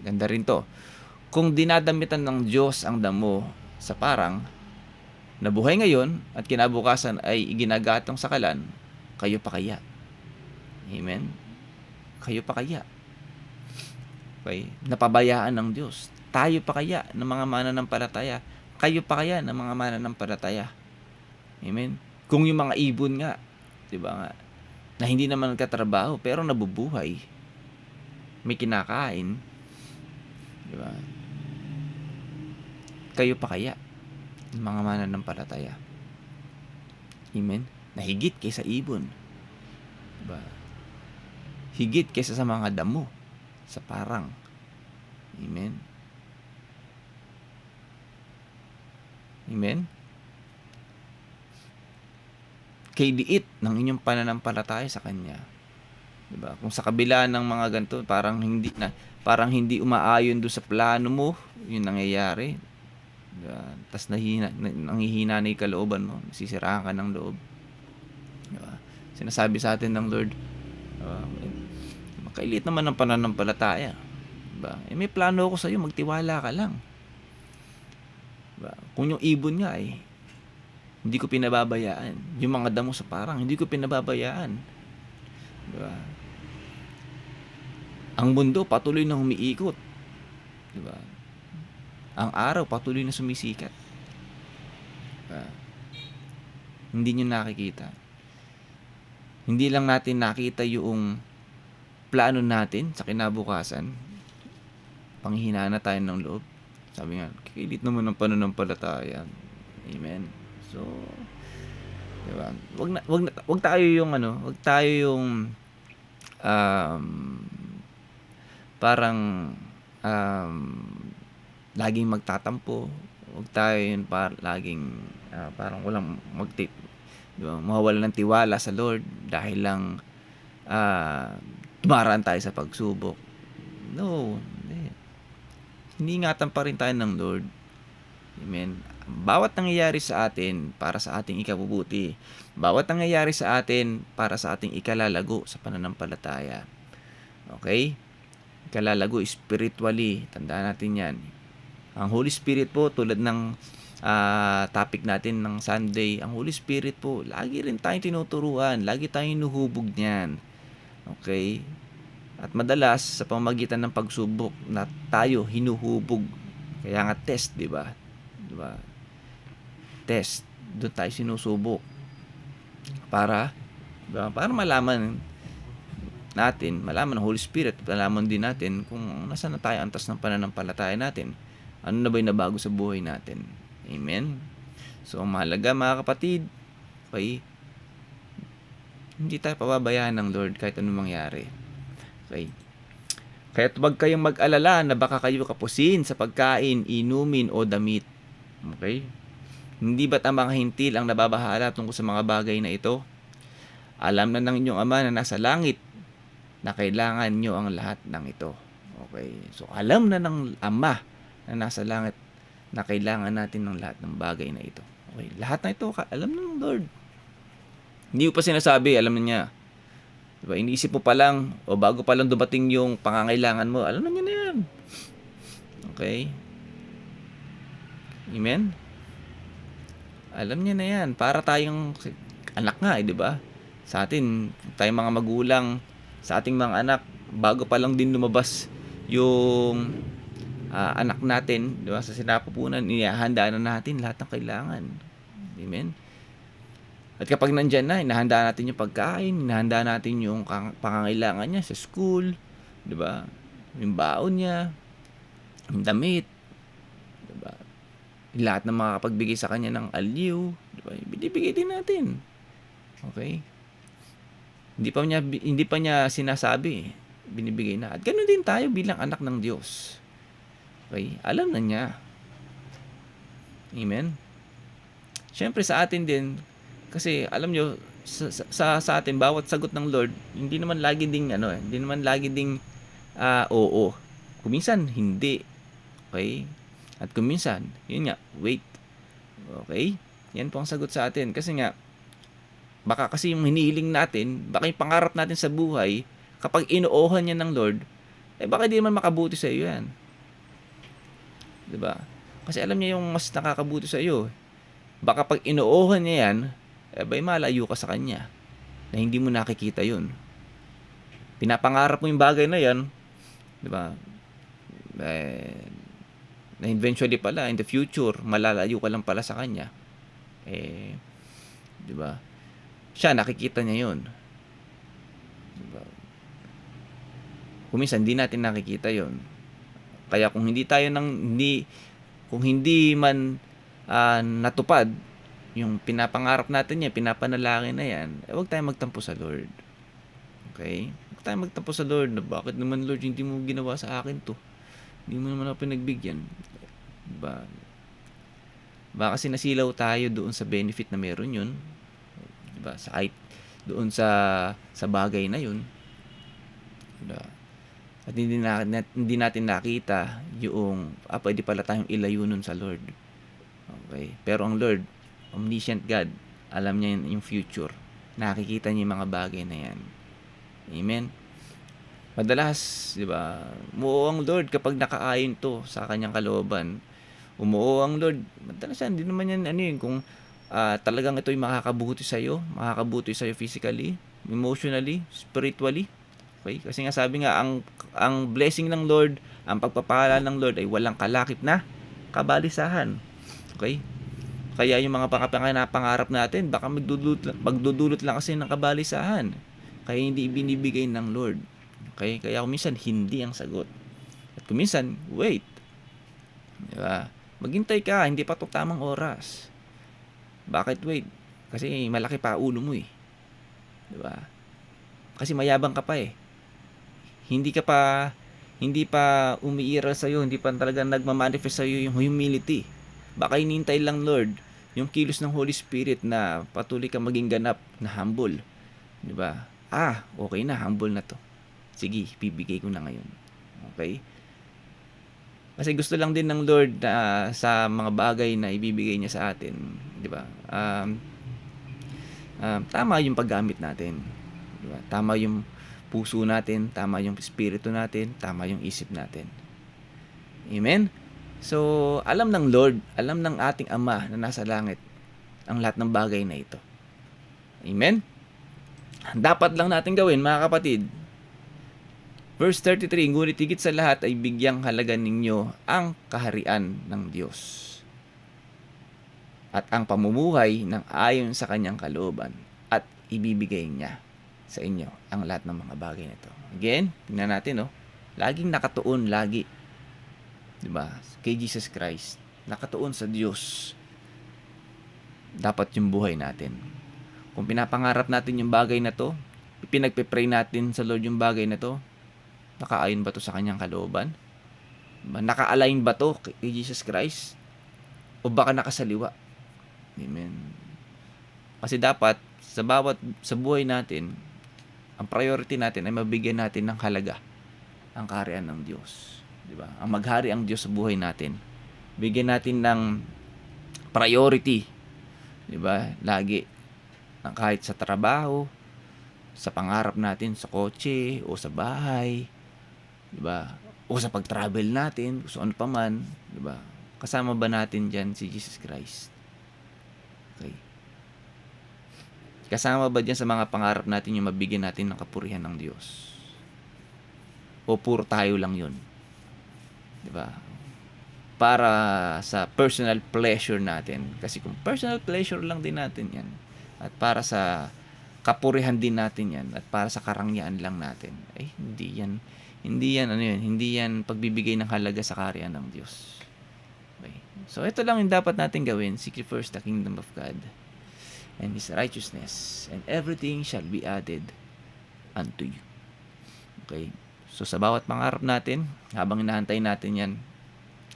Ganda rin to. Kung dinadamitan ng Diyos ang damo sa parang, nabuhay ngayon at kinabukasan ay iginagatong sa kalan, kayo pa kaya? Amen? Kayo pa kaya? Okay? Napabayaan ng Diyos. Tayo pa kaya ng mga mananampalataya? Kayo pa kaya ng mga mananampalataya? Amen? Kung yung mga ibon nga, di ba nga, na hindi naman nagtatrabaho pero nabubuhay, may kinakain, di ba? Kayo pa kaya ng mga mananampalataya? Amen? Na higit kaysa ibon. Di ba? Higit kaysa sa mga damo, sa parang. Amen? Amen? Kay liit ng inyong pananampalataya sa Kanya. Diba? Kung sa kabila ng mga ganito, parang hindi umaayon do sa plano mo, yung nangyayari. Diba? Tas nanghihina na yung kalooban mo, nasisiraan ka ng loob. Diba? Sinasabi sa atin ng Lord, makailit naman ng pananampalataya. Diba? May plano ako sa iyo, magtiwala ka lang. Diba? Kung yung ibon nga hindi ko pinababayaan. Yung mga damo sa parang, hindi ko pinababayaan. Diba? Ang mundo patuloy na umiikot. Diba? Ang araw patuloy na sumisikat. Diba? Hindi nyo nakikita. Hindi lang natin nakita yung plano natin sa kinabukasan. Panghihinaan na tayo ng loob. Sabi nga, kikilit naman ng pananampalataya. Amen. So, diba? Wag tayo yung parang laging magtatampo. Wag tayo yung laging parang walang diba? Mawawalan ng tiwala sa Lord dahil lang tumaraan tayo sa pagsubok. No, hindi ingatan pa rin tayo ng Lord. Amen. Bawat nangyayari sa atin para sa ating ikabubuti. Bawat nangyayari sa atin para sa ating ikalalago sa pananampalataya. Okay? Ikalalago spiritually. Tandaan natin yan. Ang Holy Spirit po, tulad ng topic natin ng Sunday, ang Holy Spirit po, lagi rin tayong tinuturuan. Lagi tayong hinuhubog niyan. Okay? At madalas, sa pamamagitan ng pagsubok na tayo hinuhubog. Kaya nga test, di ba? Diba? Test. Doon tayo sinusubok. Para malaman ng Holy Spirit, malaman din natin kung nasaan na tayo antas ng pananampalataya natin. Ano na ba yung nabago sa buhay natin? Amen? So, ang mahalaga mga kapatid, okay, hindi tayo pababayaan ng Lord kahit anong mangyari. Okay? Kaya huwag kayong mag-alala na baka kayo kapusin sa pagkain, inumin o damit. Okay? Hindi ba't ang mga hintil ang nababahala tungkol sa mga bagay na ito? Alam na ng inyong Ama na nasa langit na kailangan nyo ang lahat ng ito. Okay? So, alam na ng Ama na nasa langit na kailangan natin ng lahat ng bagay na ito. Okay? Lahat na ito, alam na ng Lord. Hindi mo pa sinasabi, alam na niya. Diba? Iniisip mo pa lang, o bago pa lang dumating yung pangangailangan mo, alam na niya na yan. Okay? Amen? Alam niya na yan. Para tayong anak nga, di ba? Sa atin, tayong mga magulang, sa ating mga anak, bago pa lang din lumabas yung anak natin, di ba? Sa sinapupunan, inihahanda na natin lahat ng kailangan. Amen? At kapag nandyan na, inahanda natin yung pagkain, inahanda natin yung pangangailangan niya sa school, di ba? Yung baon niya, yung damit, di ba? Lahat ng makakapagbigay sa kanya ng aliw, di ba? Binibigay din natin. Okay? Hindi pa niya sinasabi, binibigay na. At ganoon din tayo bilang anak ng Diyos. Okay? Alam na niya. Amen? Siyempre sa atin din, kasi alam nyo, sa atin, bawat sagot ng Lord, hindi naman lagi ding, oo. Kuminsan, hindi. Okay? At kuminsan, yun nga, wait. Okay? Yan po ang sagot sa atin. Kasi nga, baka kasi yung hinihiling natin, baka yung pangarap natin sa buhay, kapag inuohan niya ng Lord, baka di naman makabuti sa iyo yan. Diba? Kasi alam niya yung mas nakakabuti sa iyo. Baka pag inuuhan niya yan, bay malayo ka sa kanya na hindi mo nakikita yun. Pinapangarap mo yung bagay na yan, di ba? Na eventually pala, in the future, malalayo ka lang pala sa kanya. Di ba? Siya, nakikita niya yun. Di ba? Kung minsan, hindi natin nakikita yun. Kaya kung hindi man natupad yung pinapangarap natin yan, pinapanalangin na yan, huwag tayong magtampo sa Lord. Okay? Huwag tayong magtampo sa Lord na bakit naman Lord hindi mo ginawa sa akin to? Hindi mo naman ako pinagbigyan. Diba? Baka kasi nasilaw tayo doon sa benefit na meron yun. Diba? Doon sa bagay na yun. Diba? At hindi natin nakita yung pwede pala tayong ilayo nun sa Lord. Okay? Pero ang Lord, omniscient God, alam niya yung future. Nakikita niya yung mga bagay na yan. Amen? Madalas, di ba, umuo ang Lord kapag nakaayon to sa kanyang kalooban. Umuo ang Lord. Madalas yan, hindi naman yan, kung talagang ito'y makakabuti sa'yo physically, emotionally, spiritually. Okay? Kasi nga sabi nga, ang blessing ng Lord, ang pagpapala ng Lord ay walang kalakip na kabalisahan. Okay? Kaya yung mga pangarap natin, baka magdudulot lang kasi ng kabalisahan. Kaya hindi ibinibigay ng Lord. Okay? Kaya kuminsan, hindi ang sagot. At kuminsan, wait. Diba? Maghintay ka, hindi pa ito tamang oras. Bakit wait? Kasi malaki pa ulo mo eh. Diba? Kasi mayabang ka pa eh. Hindi pa umiiral sa'yo, hindi pa talaga nagmamanifest sa'yo yung humility. Baka hinintay lang Lord yung kilos ng Holy Spirit na patuloy ka maging ganap na humble. Diba? Okay na, humble na to. Sige, bibigay ko na ngayon. Okay? Kasi gusto lang din ng Lord na sa mga bagay na ibibigay niya sa atin. Diba? Tama yung paggamit natin. Diba? Tama yung puso natin, tama yung espiritu natin, tama yung isip natin. Amen? So, alam ng Lord, alam ng ating Ama na nasa langit ang lahat ng bagay na ito. Amen? Dapat lang natin gawin, mga kapatid. Verse 33, ngunit higit sa lahat ay bigyang halaga ninyo ang kaharian ng Diyos at ang pamumuhay ng ayon sa kanyang kalooban at ibibigay niya sa inyo ang lahat ng mga bagay na ito. Again, tingnan natin, laging nakatuon, lagi. Diba? Kay Jesus Christ. Nakatuon sa Diyos. Dapat yung buhay natin. Kung pinapangarap natin yung bagay na to, pinagpe-pray natin sa Lord yung bagay na to, nakaayon ba to sa kanyang kalooban? Naka-align ba to kay Jesus Christ? O baka nakasaliwa? Amen. Kasi dapat, sa buhay natin, ang priority natin ay mabigyan natin ng halaga ang kaharian ng Diyos. Diba? Ang maghari ang Diyos sa buhay natin. Bigyan natin ng priority. Diba? Lagi. Kahit sa trabaho, sa pangarap natin sa kotse o sa bahay, diba? O sa pag-travel natin, kung ano pa man, diba? Kasama ba natin dyan si Jesus Christ? Okay. Kasama ba dyan sa mga pangarap natin yung mabigyan natin ng kapurihan ng Diyos? O puro tayo lang yun? Diba? Para sa personal pleasure natin. Kasi kung personal pleasure lang din natin yan, at para sa kapurihan din natin yan, at para sa karangyaan lang natin, hindi yan pagbibigay ng halaga sa kaharian ng Diyos. Okay. So ito lang yung dapat natin gawin. Seek ye first the kingdom of God and His righteousness, and everything shall be added unto you. Okay. So sa bawat pangarap natin, habang hinahantay natin yan,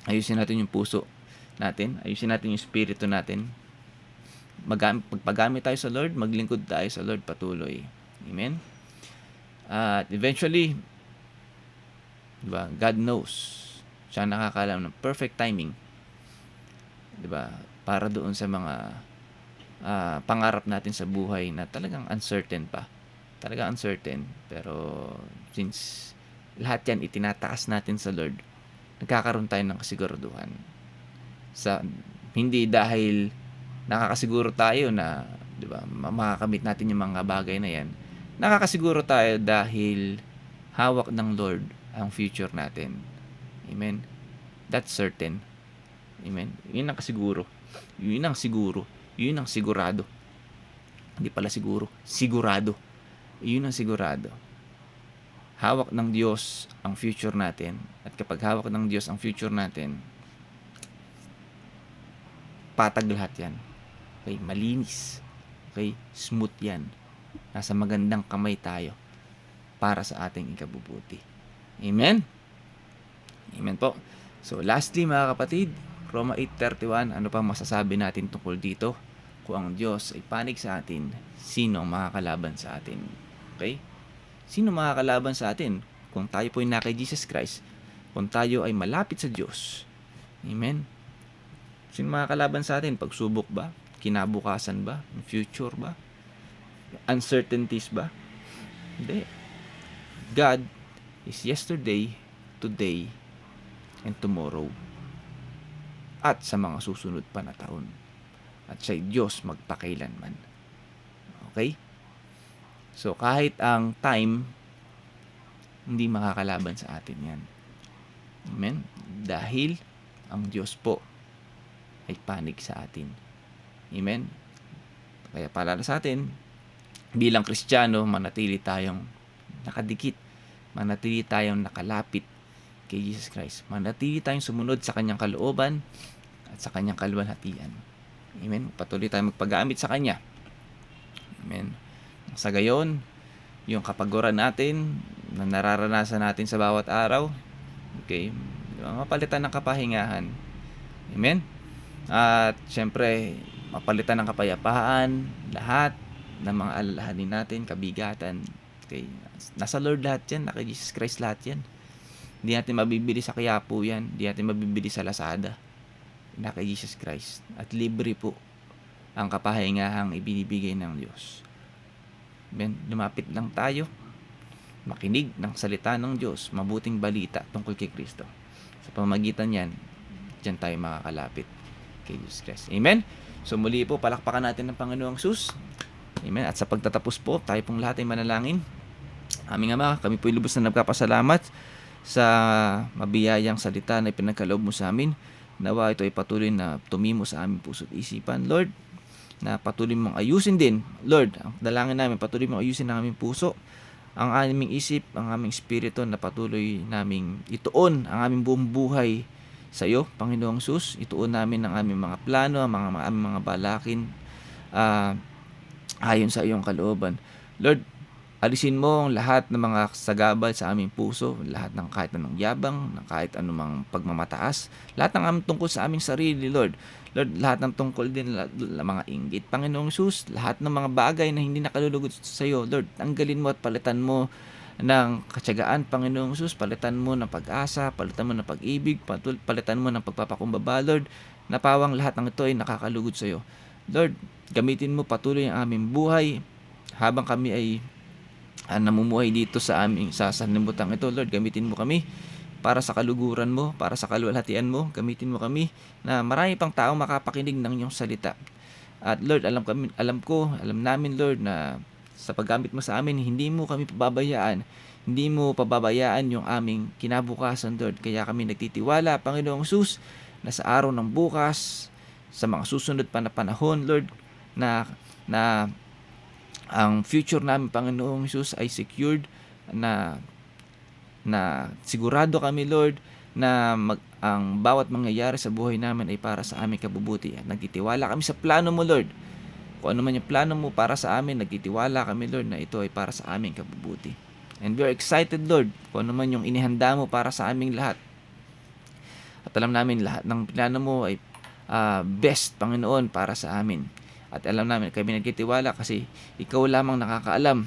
ayusin natin yung puso natin, ayusin natin yung espiritu natin. Pagpagamit tayo sa Lord, maglingkod tayo sa Lord patuloy. Amen? At eventually, diba, God knows. Siya nakakaalam ng perfect timing. Diba? Para doon sa mga pangarap natin sa buhay na talagang uncertain pa. Talagang uncertain. Pero since lahat yan itinataas natin sa Lord, nagkakaroon tayo ng kasiguraduhan. Hindi dahil nakakasiguro tayo na, di ba, makakamit natin yung mga bagay na yan. Nakakasiguro tayo dahil hawak ng Lord ang future natin. Amen. That's certain. Amen. Yun ang kasiguro. Yun ang siguro. Yun ang sigurado. Hindi pala siguro. Sigurado. Yun ang sigurado. Hawak ng Diyos ang future natin. At kapag hawak ng Diyos ang future natin, patag lahat yan. Okay? Malinis. Okay? Smooth yan. Nasa magandang kamay tayo para sa ating ikabubuti. Amen? Amen po. So, lastly mga kapatid, Roma 8:31, ano pa masasabi natin tungkol dito? Kung ang Diyos ay panig sa atin, sino ang makakalaban sa atin? Okay? Sino makakalaban sa atin? Kung tayo po ay na kay Jesus Christ, kung tayo ay malapit sa Diyos. Amen? Sino makakalaban sa atin? Pagsubok ba? Kinabukasan ba? Future ba? Uncertainties ba? Hindi. God is yesterday, today, and tomorrow. At sa mga susunod pa na taon. At siya'y Diyos magpakailanman. Okay? So, kahit ang time, hindi makakalaban sa atin yan. Amen? Dahil ang Diyos po ay panig sa atin. Amen? Kaya paalala sa atin, bilang Kristiyano, manatili tayong nakadikit. Manatili tayong nakalapit kay Jesus Christ. Manatili tayong sumunod sa kanyang kalooban at sa kanyang kaluwalhatian. Amen? Patuloy tayong magpagamit sa kanya. Amen? Sa gayon, yung kapaguran natin na nararanasan natin sa bawat araw, okay, mapalitan ng kapahingahan. Amen? At syempre, mapalitan ng kapayapaan, lahat ng mga alalahanin natin, kabigatan. Okay. Nasa Lord lahat yan, naka Jesus Christ lahat yan. Hindi natin mabibili sa Quiapo yan, hindi natin mabibili sa Lazada. Naka Jesus Christ. At libre po ang kapahingahang ibinibigay ng Diyos. Amen. Lumapit lang tayo, makinig ng salita ng Diyos, mabuting balita tungkol kay Kristo. Sa pamamagitan yan, dyan tayo makakalapit kay Jesus Christ. Amen? So muli po, palakpakan natin ng Panginoong Sus. Amen? At sa pagtatapos po, tayo pong lahat ay manalangin. Aming Ama, kami po lubos na nagpapasalamat sa mabiyayang salita na ipinagkaloob mo sa amin. Nawa ito ay patuloy na tumimo sa aming puso at isipan, Lord, na patuloy mong ayusin din, Lord, ang dalangin namin, patuloy mong ayusin ang aming puso, ang aming isip, ang aming espiritu, na patuloy naming ituon ang aming buong buhay sa iyo, Panginoong Sus. Ituon namin ang aming mga plano, ang aming mga balakin, ayon sa iyong kalooban. Lord, alisin mo ang lahat ng mga sagabal sa aming puso, lahat ng kahit anong yabang, ng kahit anumang pagmamataas, lahat ng aming tungkol sa aming sarili, Lord. Lord, lahat ng tungkol din, mga inggit, Panginoong Sus, lahat ng mga bagay na hindi nakalulugod sa iyo, Lord, tanggalin mo at palitan mo ng katyagaan, Panginoong Sus, palitan mo ng pag-asa, palitan mo ng pag-ibig, palitan mo ng pagpapakumbaba, Lord, napawang lahat ng ito ay nakakalugod sa iyo. Lord, gamitin mo patuloy ang aming buhay habang kami ay namumuhay dito sa aming sa sanlibutan ito. Lord, gamitin mo kami para sa kaluguran mo, para sa kaluwalhatian mo. Gamitin mo kami na marami pang tao makapakinig ng iyong salita. At Lord, alam namin, Lord, na sa paggamit mo sa amin, hindi mo kami pababayaan. Hindi mo pababayaan yung aming kinabukasan, Lord. Kaya kami nagtitiwala, Panginoong Sus, na sa araw ng bukas, sa mga susunod pa na panahon, Lord, na ang future namin, Panginoong Sus, ay secured, na sigurado kami, Lord, na ang bawat mangyayari sa buhay namin ay para sa aming kabubuti. At nagtitiwala kami sa plano mo, Lord. Kung ano man yung plano mo para sa amin, nagtitiwala kami, Lord, na ito ay para sa aming kabubuti. And we are excited, Lord, kung ano man yung inihanda mo para sa aming lahat. At alam namin lahat ng plano mo ay best, Panginoon, para sa amin. At alam namin, kami nagtitiwala kasi ikaw lamang nakakaalam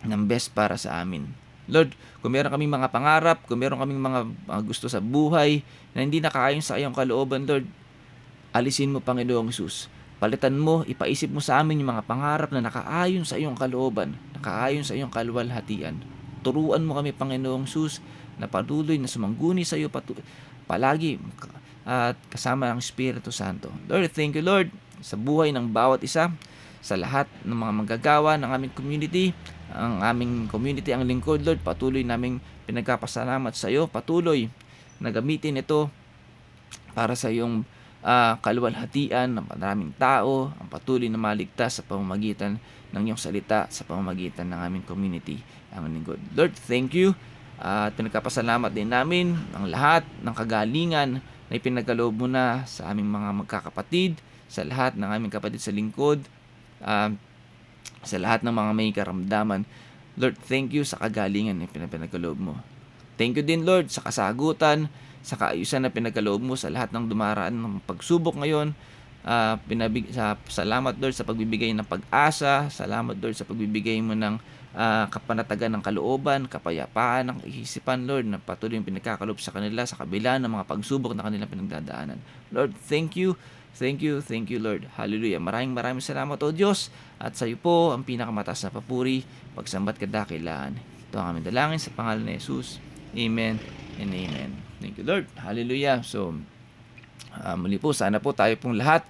ng best para sa amin. Lord, kung meron kaming mga pangarap, kung meron kaming mga gusto sa buhay na hindi nakaayon sa iyong kalooban, Lord, alisin mo, Panginoong Sus. Palitan mo, ipaisip mo sa amin yung mga pangarap na nakaayon sa iyong kalooban, nakaayon sa iyong kaluwalhatian. Turuan mo kami, Panginoong Sus, na patuloy na sumangguni sa iyo palagi at kasama ang Espiritu Santo. Lord, thank you, Lord. sa buhay ng bawat isa, sa lahat ng mga manggagawa ng aming community, ang lingkod, Lord, patuloy naming pinagkapasalamat sa iyo, patuloy na gamitin ito para sa iyong kaluwalhatian ng maraming tao, ang patuloy na maligtas sa pamamagitan ng iyong salita, sa pamamagitan ng aming community, ang lingkod. Lord, thank you. At pinagkapasalamat din namin ang lahat ng kagalingan na ipinagkaloob mo na sa aming mga magkakapatid, sa lahat ng aming kapatid sa lingkod, sa lahat ng mga may karamdaman. Lord, thank you sa kagalingan na pinagkaloob mo. Thank you din, Lord, sa kasagutan, sa kaayusan na pinagkaloob mo sa lahat ng dumaraan ng pagsubok ngayon. Salamat, Lord, sa pagbibigay ng pag-asa. Salamat, Lord, sa pagbibigay mo ng kapanatagan ng kalooban, kapayapaan ng isipan, Lord, na patuloy yung pinagkakaloob sa kanila sa kabila ng mga pagsubok na kanilang pinagdadaanan. Lord, thank you. Thank you, Lord. Hallelujah. Maraming salamat, O Diyos. At sa iyo po ang pinakamataas na papuri, pagsambat kadakilaan. Ito ang aming dalangin sa pangalan ni Jesus. Amen and amen. Thank you, Lord. Hallelujah. So, muli po, sana po tayo pong lahat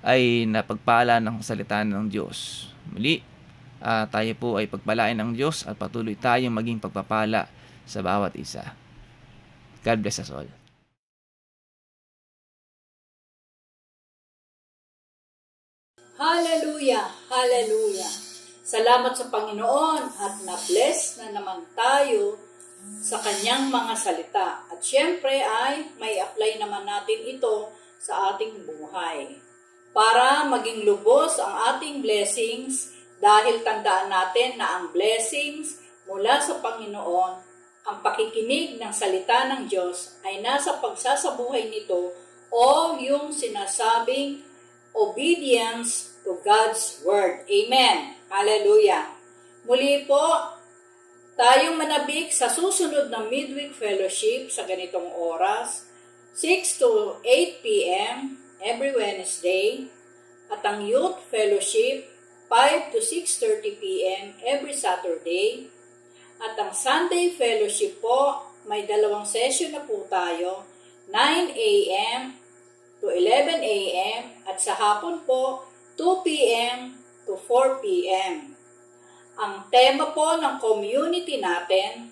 ay napagpala ng salita ng Diyos. Muli, tayo po ay pagpalain ng Diyos at patuloy tayong maging pagpapala sa bawat isa. God bless us all. Hallelujah! Hallelujah! Salamat sa Panginoon at na-bless na naman tayo sa kanyang mga salita. At syempre ay may apply naman natin ito sa ating buhay. Para maging lubos ang ating blessings dahil tandaan natin na ang blessings mula sa Panginoon, ang pakikinig ng salita ng Diyos ay nasa pagsasabuhay nito o yung sinasabing obedience to God's Word. Amen. Hallelujah. Muli po, tayong manabik sa susunod na midweek fellowship sa ganitong oras, 6 to 8 p.m. every Wednesday, at ang youth fellowship, 5 to 6:30 p.m. every Saturday, at ang Sunday fellowship po, may 2 session na po tayo, 9 a.m. to 11 a.m. at sa hapon po, 2 p.m. to 4 p.m. Ang tema po ng community natin,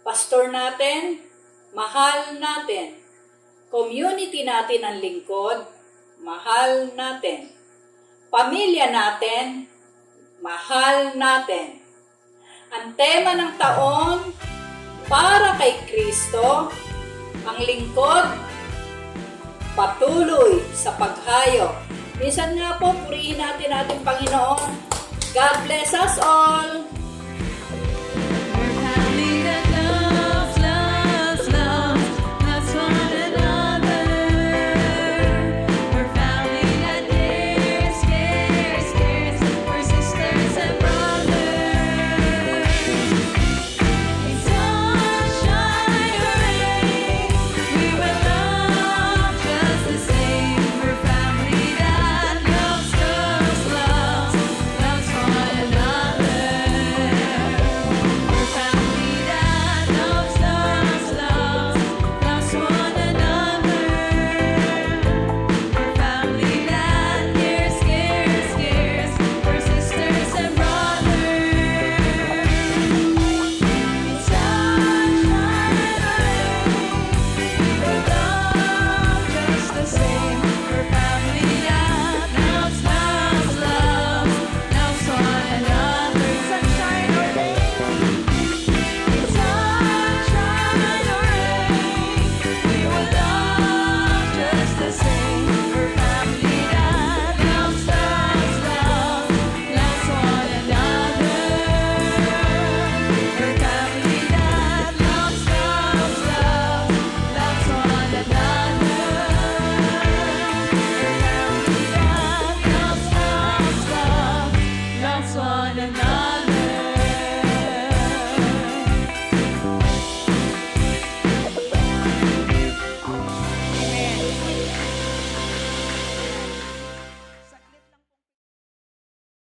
pastor natin, mahal natin. Community natin ang lingkod, mahal natin. Pamilya natin, mahal natin. Ang tema ng taon, para kay Kristo, ang lingkod, patuloy sa paghayo. Minsan nga po, purihin natin ating Panginoon. God bless us all. We're family that loves, loves, loves, loves one another. We're family that cares, cares, cares. We're sisters and brothers. In sunshine or rain, we will love just the same. We're family that loves, loves, loves, loves one another. We're family that loves, loves, loves, loves one another. We're family that cares, cares, cares. We're sisters and brothers. In sunshine or rain, we will love just the same. We're family that loves, loves, loves, loves one another. Sunshine or rain, in sunshine or rain, we will love just the same. We're family that loves, loves, loves, loves one another. We're family that loves, loves, loves, loves one another. We're family that loves, loves, loves, loves one another.